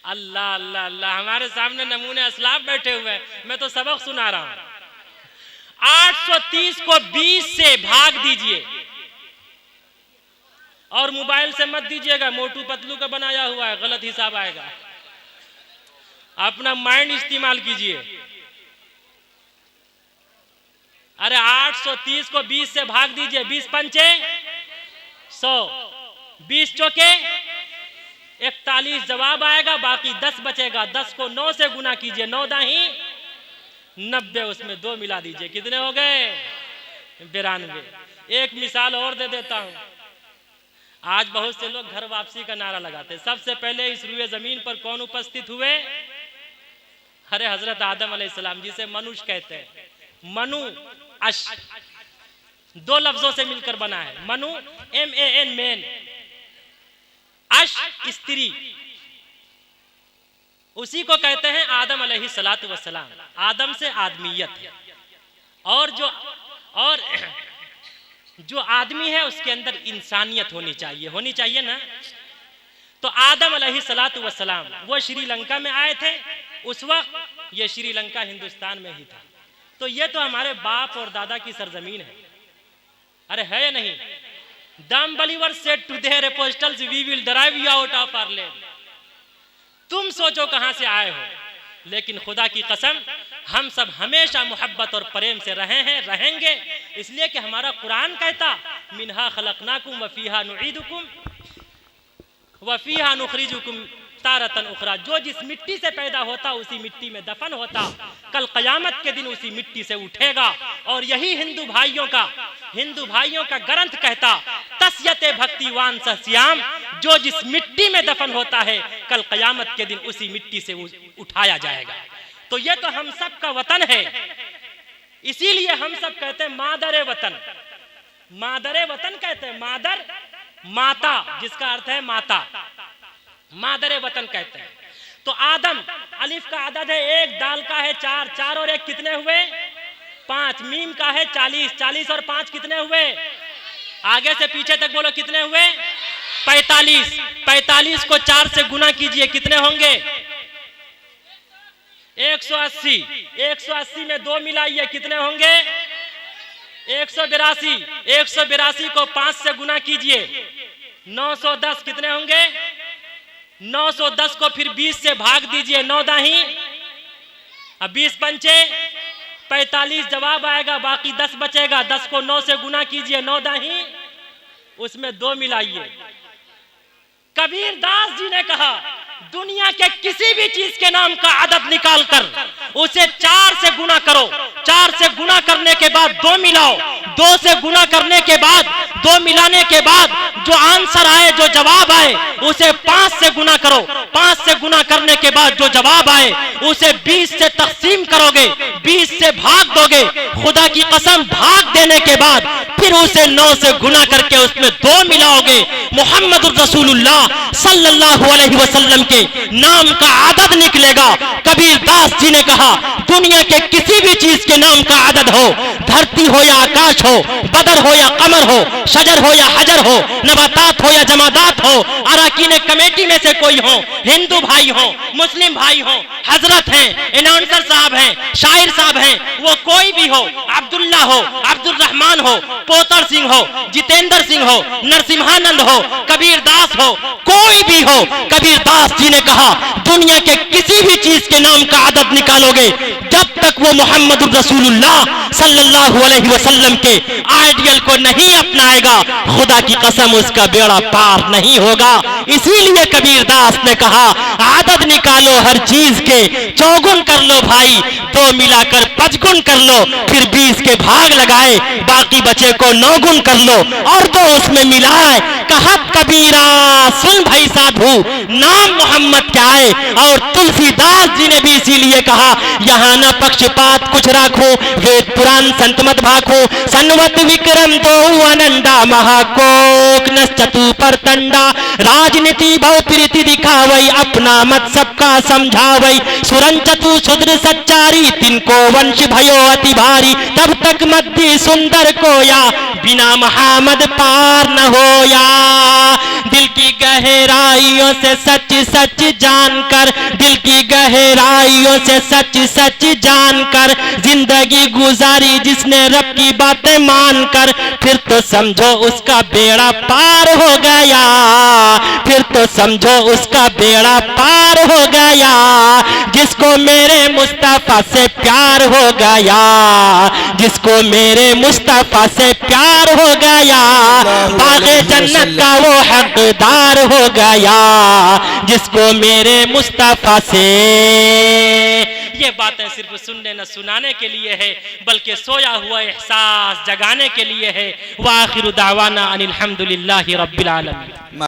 अल्लाह अल्लाह अल्लाह, हमारे सामने नमूने असलाफ बैठे हुए हैं, मैं तो सबक सुना रहा हूं। 830 को 20 से भाग दीजिए, और मोबाइल से मत दीजिएगा, मोटू पतलू का बनाया हुआ है, गलत हिसाब आएगा। अपना माइंड इस्तेमाल कीजिए। अरे 830 को 20 से भाग दीजिए, 20 पंचे 100, 20 चौके 41 जवाब आएगा, बाकी 10 बचेगा। 10 को 9 से गुना कीजिए, 9 दाही 90, उसमें 2 मिला दीजिए, कितने हो गए? 92। एक मिसाल और दे देता हूं। आज बहुत से लोग घर वापसी का नारा लगाते हैं। सबसे पहले इस रुए जमीन पर कौन उपस्थित हुए? अरे हजरत आदम अलैहिस्सलाम, जिसे मनुष्य कहते हैं। मनु अश 2 लफ्जों से मिलकर बना है। मनु MAN मैन, अश स्त्री, उसी को कहते हैं आदम अलैहिस्सलातु वस्सलाम। आदम से आदमियत, और जो आदमी है उसके अंदर इंसानियत होनी चाहिए ना। तो आदम अलैहिस्सलातु वस्सलाम वो श्रीलंका में आए थे। उस वक्त ये श्रीलंका हिंदुस्तान में ही था। तो ये तो हमारे बाप और दादा की सरजमीन है। अरे है या नहीं? The unbelievers said to their apostles, we will drive you out of our land. तुम सोचो कहां से आए हो, लेकिन खुदा की कसम हम सब हमेशा मोहब्बत और प्रेम से रहे हैं, रहेंगे। इसलिए कि हमारा कुरान कहता, मिन्हा खलकनाकुम वफीहा नुईदुकुम वफीहा नुखरिजुकुम तारतन उखरा। जो जिस मिट्टी से पैदा होता उसी मिट्टी में दफन होता, कल कयामत के दिन उसी मिट्टी से उठेगा। और यही हिंदू भाइयों का ग्रंथ कहता, तस्यते भक्तिवान सस्याम, जो जिस मिट्टी में दफन होता है कल कयामत के दिन उसी मिट्टी से उठाया जाएगा। तो ये तो हम सब का वतन है। इसीलिए हम सब कहते हैं मादरे वतन। मादरे वतन कहते हैं, मादर माता, जिसका अर्थ है माता, मादरे वतन कहते हैं। तो आदम, अलिफ का आदद है 1, दाल का है 4, 4 और 1 कितने हुए? 5, मीम का है 40, 40 और 5 कितने हुए? आगे से पीछे तक बोलो, कितने हुए? 45। 45 को 4 से गुना कीजिए, कितने होंगे? 180। 180 में 2 मिलाइए, कितने होंगे? 182। 182 को 5 से गुना कीजिए, 910, कितने होंगे? 910 को फिर 20 से भाग दीजिए, 9 दाही, अब 20 पंचे 45 जवाब आएगा, बाकी 10 बचेगा। 10 को 9 से गुना कीजिए, 9 दाही, उसमें 2 मिलाइए। कबीर दास जी ने कहा, दुनिया के किसी भी चीज के नाम का आदद निकाल कर उसे 4 से गुना करो। 4 से गुना करने के बाद 2 मिलाओ, दो से गुना करने के बाद, दो मिलाने के बाद जो आंसर आए, जो जवाब आए, उसे 5 से गुना करो। 5 से गुना करने के बाद जो जवाब आए उसे 20 से तकसीम करोगे, 20 से भाग दोगे। खुदा की कसम, भाग देने के बाद फिर उसे 9 से गुना करके उसमें 2 मिलाओगे। मोहम्मद रसूलुल्लाह सल्लल्लाहु अलैहि वसल्लम के नाम का आदद निकलेगा। कबीर दास जी ने कहा, दुनिया के किसी भी चीज के नाम का आदद हो, धरती हो या आकाश हो, बदर हो या कमर हो, शजर हो या हजर हो, नबातात हो या जमादात हो, अराकीन कमेटी में से कोई हो, हिंदू भाई हो, मुस्लिम भाई हो, हजरत हैं, अनाउंसर साहब हैं, शायर साहब हैं, वो कोई भी हो, अब्दुल्ला हो, अब्दुल रहमान हो, पोतर सिंह हो, जितेंद्र सिंह हो, नरसिम्हानंद हो, कबीर दास हो, कोई भी हो, कबीर दास जी ने कहा, दुनिया के किसी भी चीज के नाम का आदद निकालोगे, जब तक वो मोहम्मद रसूलुल्लाह सल्लल्लाहु अलैहि वसल्लम के आइडियल को नहीं अपनाएगा, खुदा की कसम उसका बेड़ा पार नहीं होगा। इसीलिए कबीर दास ने कहा, आदद निकालो हर चीज के, चौगुन कर लो भाई, 2 मिलाकर 5 गुण कर लो, फिर 20 के भाग लगाए, बाकी बचे को 9 गुण कर लो और 2 उसमें मिलाए। कहा कबीरा, सुन भाई साधु, नाम मोहम्मद क्या है। और तुलसीदास जी ने भी इसीलिए कहा, यहाँ न पक्षपात कुछ राखो, वेद पुराण संत मत भाखो, सन्वत विक्रम दो अनंदा, महाकोक न चतु पर तंडा, राजनीति बहु प्रीति दिखावई, अपना मत सबका समझावई, सुरन चतु शुद्र सच्चारी, तिनको वंश भयो अति भारी, तब तक मध्य सुंदर कोया, बिना मोहम्मद पार न होया। दिल की गहराइयों से सच सच जानकर, दिल की गहराइयों से सच सच जानकर, जिंदगी गुजारी जिसने रब की बातें मानकर, फिर तो समझो उसका बेड़ा पार हो गया, फिर तो समझो उसका बेड़ा पार हो गया। जिसको मेरे मुस्तफा से प्यार हो गया, जिसको मेरे मुस्तफा से प्यार हो गया, बागे जन्नत का वो हकदार हो गया, जिसको मेरे मुस्तफा से। ये बातें सिर्फ सुनने न सुनाने के लिए है, बल्कि सोया हुआ एहसास जगाने के लिए है। वाखिरु दावाना अनिल हम्दुलिल्लाहि रब्बिल आलमीन।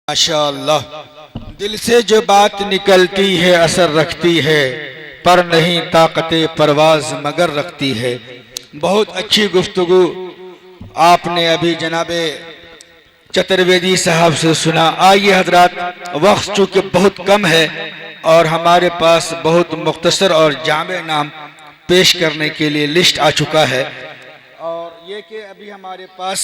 माशाअल्लाह, दिल से जो बात निकलती है असर रखती है, पर नहीं ताकते परवाज मगर रखती है। बहुत अच्छी गुफ्तगू आपने अभी जनाबे चतुर्वेदी साहब से सुना। आइए हजरात, वक्त चूँकि बहुत कम है और हमारे पास बहुत मुख्तसर और जामे नाम पेश करने के लिए लिस्ट आ चुका है, और ये कि अभी हमारे पास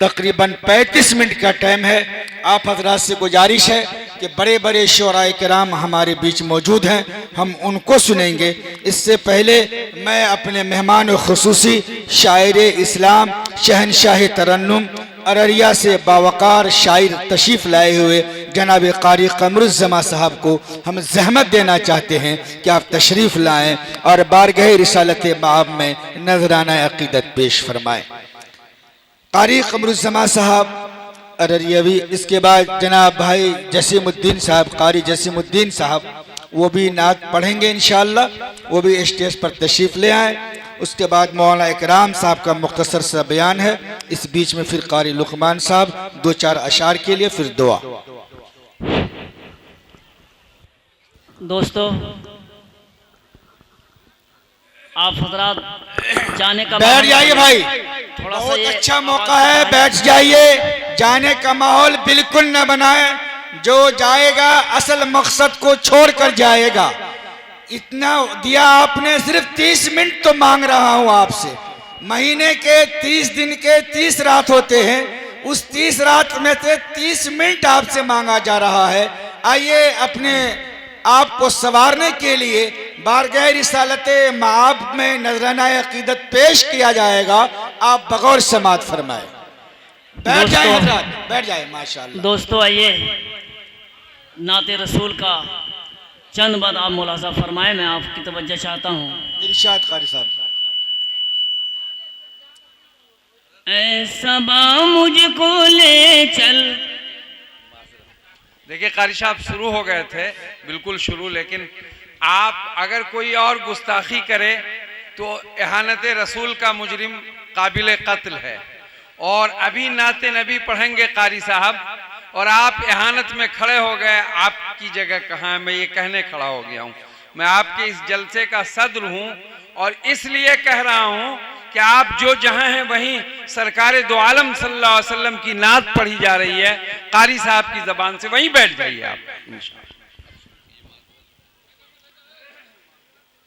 तकरीबन 35 मिनट का टाइम है। आप हजरात से गुजारिश है कि बड़े बड़े शोराए किराम हमारे बीच मौजूद हैं, हम उनको सुनेंगे। इससे पहले मैं अपने मेहमान खुसूसी शायर इस्लाम शहनशाह तरन्नुम अररिया से बावकार शायर तशरीफ़ लाए हुए जनाब कारी कमरुज़्ज़मा साहब को हम जहमत देना चाहते हैं कि आप तशरीफ़ लाएं और बारगाह रिसालत माब में नजराना अक़ीदत पेश फरमाएं। कारी कमरुज़्ज़मा साहब अररियावी, इसके बाद जनाब भाई जसीमुद्दीन साहब, कारी जसीमुद्दीन साहब, वो भी नात पढ़ेंगे इंशाअल्लाह, वो भी स्टेज पर तशरीफ़ ले आएँ। उसके बाद मौलाना इकराम साहब का मुख्तसर सा बयान है। इस बीच में फिर कारी लुकमान साहब 2-4 अशार के लिए, फिर दुआ। दोस्तों, आप हजरात जाने का बैठ जाइए भाई, थोड़ा सा बहुत ये अच्छा मौका है, बैठ जाइए। जाने का माहौल बिल्कुल न बनाए, जो जाएगा असल मकसद को छोड़कर जाएगा। इतना दिया आपने, सिर्फ 30 मिनट तो मांग रहा हूं आपसे। महीने के 30 दिन के 30 रात होते हैं, उस 30 रात में से 30 मिनट आपसे मांगा जा रहा है। आइए अपने आपको संवारने के लिए बारगाह रिसालत माब में नजराना अक़ीदत पेश किया जाएगा। आप बगौर समात फरमाए। बैठ जाए हजरात, बैठ जाए। माशाअल्लाह। दोस्तों, आइए नाते रसूल का चंद बात आप मुलाजा फरमाए, मैं आपकी तवज्जो चाहता हूँ। इरशाद कारी साहब। ऐ सबा मुझको ले चल। देखिए कारी साहब शुरू हो गए थे, बिल्कुल शुरू, लेकिन आप अगर कोई और गुस्ताखी करे तो एहानत रसूल का मुजरिम काबिल कत्ल है। और अभी नाते नबी पढ़ेंगे कारी साहब, और आप एहानत में खड़े हो गए। आपकी जगह कहाँ है? मैं ये कहने खड़ा हो गया हूँ। मैं आपके इस जलसे का सदर हूँ, और इसलिए कह रहा हूँ कि आप जो जहाँ हैं वहीं सरकार दो आलम सल्लल्लाहु अलैहि वसल्लम की नात पढ़ी जा रही है कारी साहब की जबान से, वहीं बैठ जाइए आप।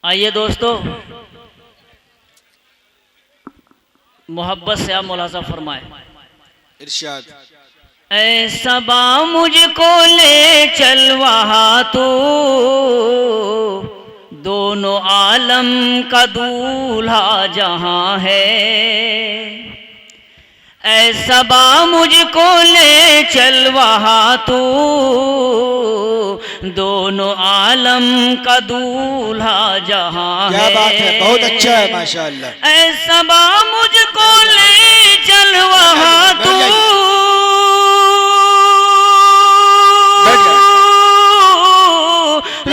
आइए दोस्तों, मोहब्बत से आप मुलाजा फरमाए। इरशाद। ऐ सबा मुझको ले चल वहाँ तू, दोनों आलम का दूल्हा जहाँ है। ऐ सबा मुझको ले चल वहाँ तू, दोनों आलम का दूल्हा जहाँ है। क्या बात है, बहुत अच्छा है माशाअल्लाह। ऐ सबा मुझको ले चल वहाँ तू,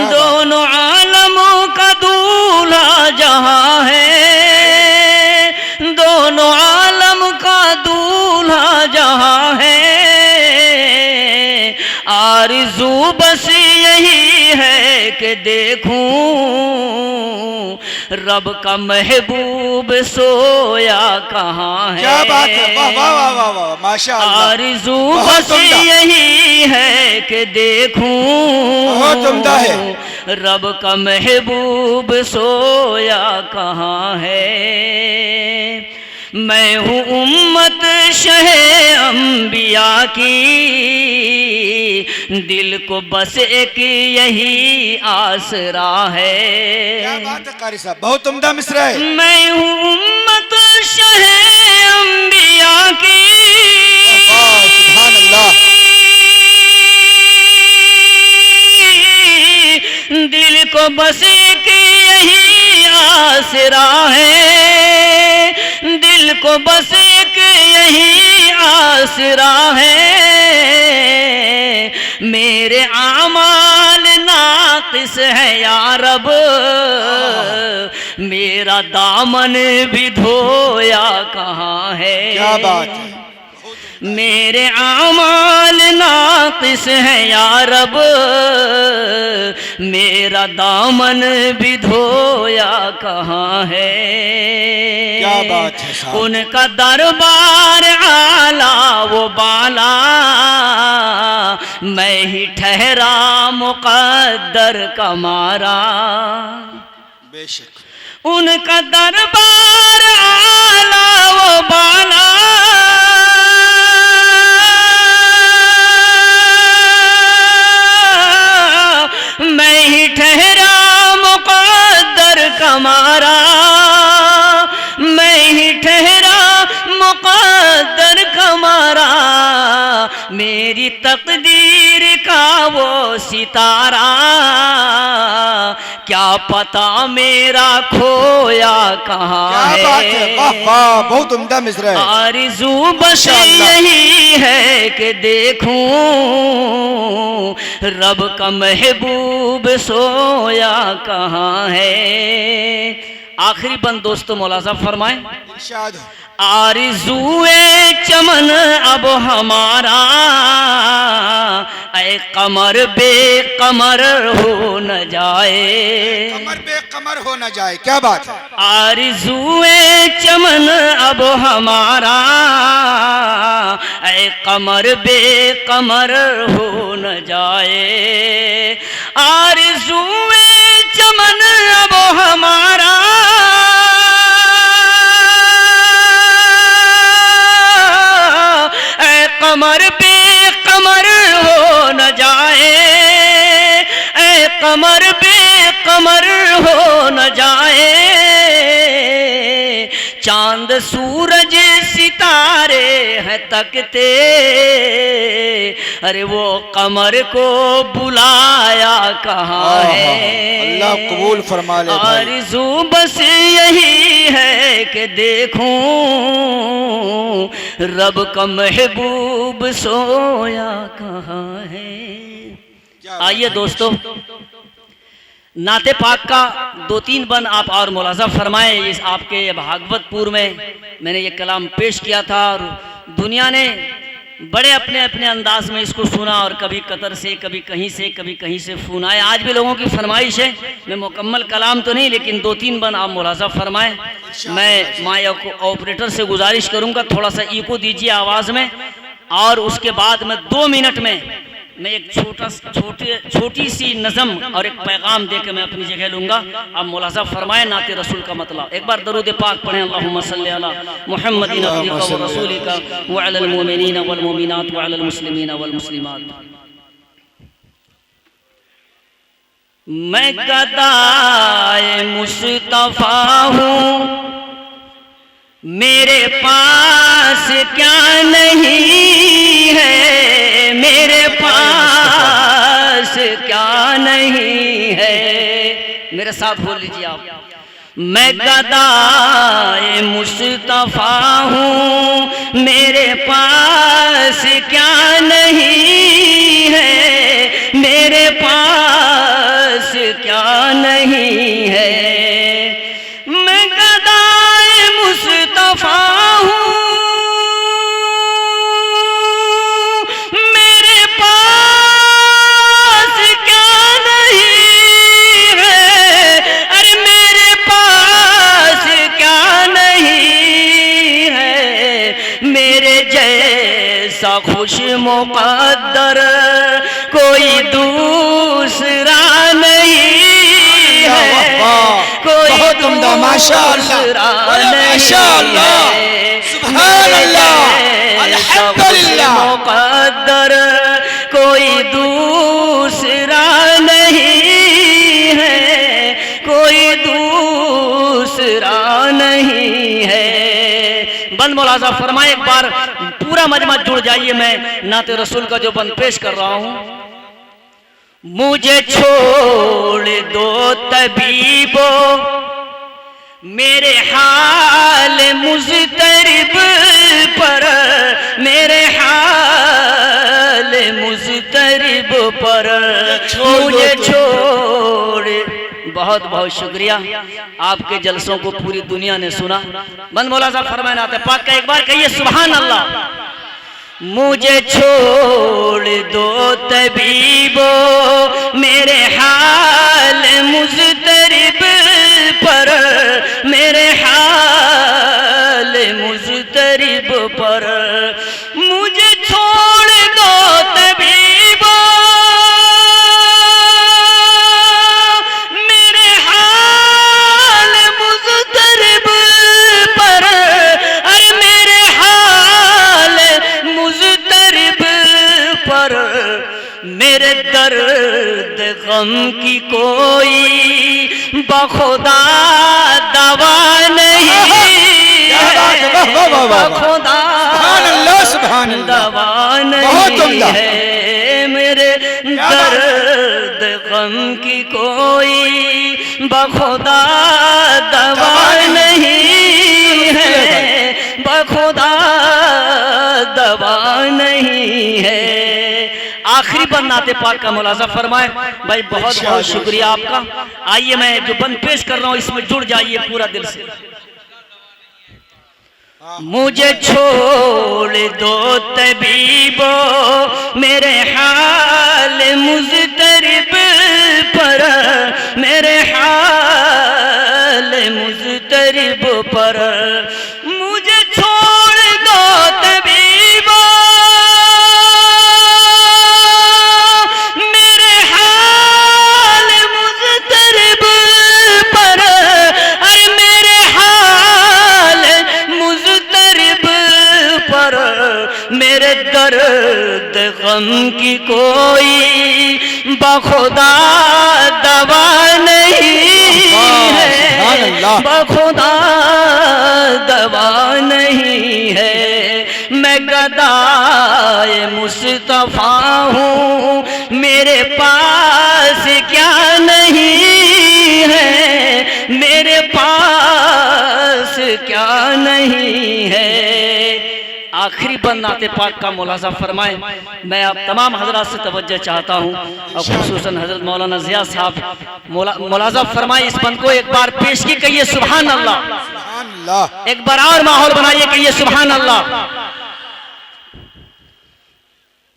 दोनों आलमों का दूल्हा जहाँ है, दोनों आलम का दूल्हा जहाँ है। आरज़ू बस यही है कि देखूं रब का महबूब सोया कहाँ है। क्या बात है, वाह वाह वाह वाह वाह, माशाअल्लाह। आरज़ू बस यही है कि देखूं बहुत उम्दा है, रब का महबूब सोया कहाँ है। मैं हूँ उम्मत शहे अंबिया की, दिल को बस एक यही आसरा है। क्या बात है कारी साहब, बहुत उम्दा मिसरा है। मैं हूँ उम्मत शहे अंबिया की, सुभान अल्लाह। दिल को बस एक यही आसरा है, दिल को बस एक यही आसरा है। मेरे आमाल नाक़िस है या रब, मेरा दामन भी धोया कहाँ है। क्या बात है। मेरे आमाल नाक़िस है या रब, मेरा दामन भी धोया कहाँ है। क्या बात है साहब। उनका दरबार आला वो बाला, मैं ही ठहरा मुक़द्दर का मारा। बेशक उनका दरबार आला वो बाला, मैं ही ठहरा मुक़द्दर का मारा, मैं ही ठहरा मुक़द्दर का मारा। मेरी तकदीर का वो सितारा, क्या पता मेरा खोया कहाँ है। क्या बात है, वाह वाह, बहुत उम्दा मिसरा है। आरज़ू बस यही है कि देखूं रब का महबूब सोया कहाँ है। आखिरी बंद दोस्तों मौलाना फरमाए, इरशाद हो। आरज़ूए चमन अब हमारा, ऐ कमर बेकमर हो न जाए। कमर बेकमर हो न जाए, क्या बात है। आरज़ूए चमन अब हमारा, ऐ कमर बेकमर हो न जाए। आरज़ूए चमन अब हमारा, कमर बेकमर हो न जाए, ऐ कमर बेकमर हो न जाए। चांद सूरज सितारे हैं तकते, अरे वो कमर को बुलाया कहाँ है। अल्लाह कबूल फरमा ले भाई। आरज़ू बस यही है कि देखूं रब का महबूब सोया कहाँ है। आइए दोस्तों, नाते पाक का 2-3 बंद आप और मुलाज़ा फरमाए। इस आपके भागवतपुर में मैंने ये कलाम पेश किया था और दुनिया ने बड़े अपने अपने अंदाज में इसको सुना, और कभी कतर से, कभी कहीं से फ़ोन आए। आज भी लोगों की फरमाइश है, मैं मुकम्मल कलाम तो नहीं लेकिन 2-3 बंद आप मुलाज़ा फरमाएं। मैं माया को ऑपरेटर से गुजारिश करूंगा थोड़ा सा इको दीजिए आवाज़ में, और उसके बाद मैं 2 मिनट में मैं एक छोटी सी नज़म और एक पैगाम दे के मैं अपनी जगह लूँगा। आप मुलाज़ा फरमाएं नाते रसूल का मतलब। एक बार दरूद पाक पढ़ें, अल्लाहुम्मा सल्ली अला मुहम्मदिन अब्दिका व रसूलिका व अलल मुमिनीन वल मुमिनात व अलल मुस्लिमीन वल मुस्लिमात। मैं गदाए मुस्तफ़ा हूँ, मेरे पास क्या नहीं है, मेरे पास क्या नहीं है। मेरे साथ बोल लीजिए आप। मैं गदाए मुस्तफ़ा हूँ, मेरे पास क्या नहीं है, मेरे पास क्या नहीं है। मैं गदाए मुस्तफ़ा हूँ, मेरे पास क्या नहीं है, अरे मेरे पास क्या नहीं है। मेरे जैसा खुश मुक़द्दर कोई दूसरा नहीं है, कोई दूसरा नहीं है। अल्हम्दुलिल्लाह, मुक़द्दर कोई दूसरा नहीं है, कोई दूसरा नहीं है। बंद मुलाज़ा फरमाए, एक बार पूरा मजमा जुड़ जाइए। मैं नाते रसूल का जो बंद पेश कर रहा हूँ। मुझे छोड़ दो तबीबो, मेरे हाल मुज़तरिब पर, मेरे हाल मुज़तरिब पर मुझे छोड़। बहुत बहुत शुक्रिया, आपके जलसों को पूरी दुनिया ने सुना। बंद मौला साहब फरमाना आते पाक का एक बार कहिए सुभान अल्लाह। मुझे छोड़ दो तबीबो मेरे हाल मुज़तरिब पर, मेरे हाल मुज़तरिब पर। मुझे छोड़ दो तबीबो मेरे हाल मुज़तरिब पर, अरे मेरे हाल मुज़तरिब पर। मेरे दर्द गम की कोई बखुदा दवा नहीं है, बखुदा दवा नहीं है। मेरे दर्द गम की कोई बखुदा दवा नहीं है, बखुदा दवा नहीं है। आखिरी बंद नाते पाक का मुलाजा फरमाए। भाई बहुत बहुत शुक्रिया आपका। आइए मैं जो बंद पेश कर रहा हूँ इसमें जुड़ जाइए पूरा दिल से। मुझे छोड़ दो तबीबो मेरे हाल मुज़तरिब पर, मेरे हाल मुज़तरिब पर। मुझे छोड़ दो तबीबो मेरे हाल मुज़तरिब पर, अरे मेरे हाल मुज़तरिब पर। मेरे दर्द गम की कोई बखुदा दवा नहीं है, बखुदा दवा नहीं है। मैं गदाए मुस्तफा हूँ, मेरे पास क्या नहीं है, मेरे पास क्या नहीं है। आखिरी बंद नाते पाक का मुलाजा फरमाए। मैं आप तमाम हजरात से तवज्जो चाहता हूँ और खुसूसन हजरत मौलाना ज़िया साहब मुलाजा फरमाए। इस बंद को एक बार पेश की, कहिए सुभान अल्लाह। एक बार और माहौल बनाइए, कहिए सुभान अल्लाह।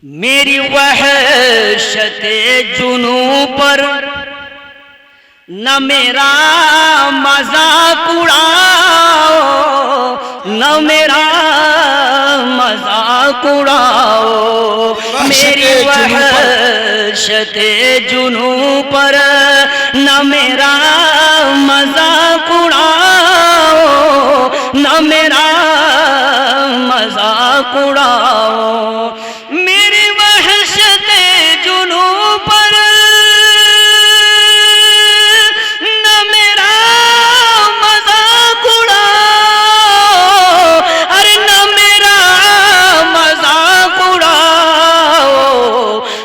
मेरी वहशते जुनू पर न मेरा मजाक उड़ाओ, न मेरा मजाक उड़ाओ। मेरी वहशते जुनू पर न मेरा मजाक उड़ाओ, न मेरा मजाक उड़ाओ। मेरी वहशते जुनू पर न मेरा मजाक उड़ाओ, अरे न मेरा मजाक उड़ाओ।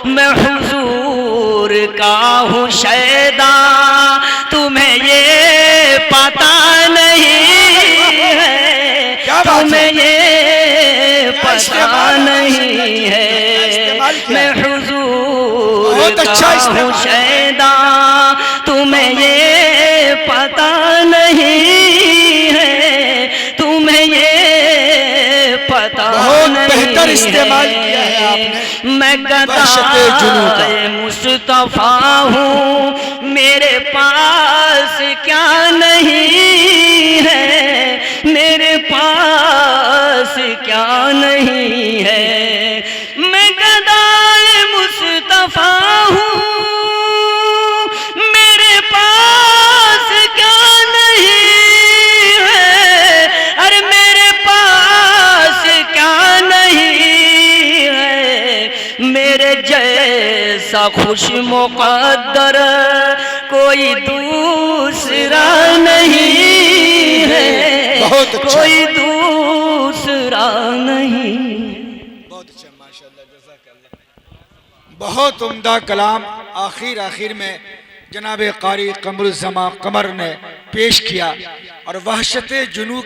मैं हुजूर का हूँ शैदा, तुम्हें ये पता नहीं है, तुम्हें ये पता नहीं है। मैं हुजूर का हूँ शैदा, तुम्हें ये पता नहीं है, तुम्हें ये पता नहीं बेहतर इस्तेमाल किया है आपने। मैं गदाए मुस्तफा हूँ, मेरे पास क्या नहीं है, मेरे पास क्या नहीं है। मैं गदाए मुस्तफा हूँ, मेरे पास क्या नहीं है, अरे मेरे पास क्या नहीं है। मेरे जैसा खुश मुक़द्दर कोई दूसरा नहीं है, कोई दूसरा नहीं। बहुत अच्छा, माशाअल्लाह, जज़ाकल्लाह। बहुत उम्दा कलाम आखिर में जनाब कारी कमरुज़्ज़मा कमर ने पेश किया और वहशत जुनू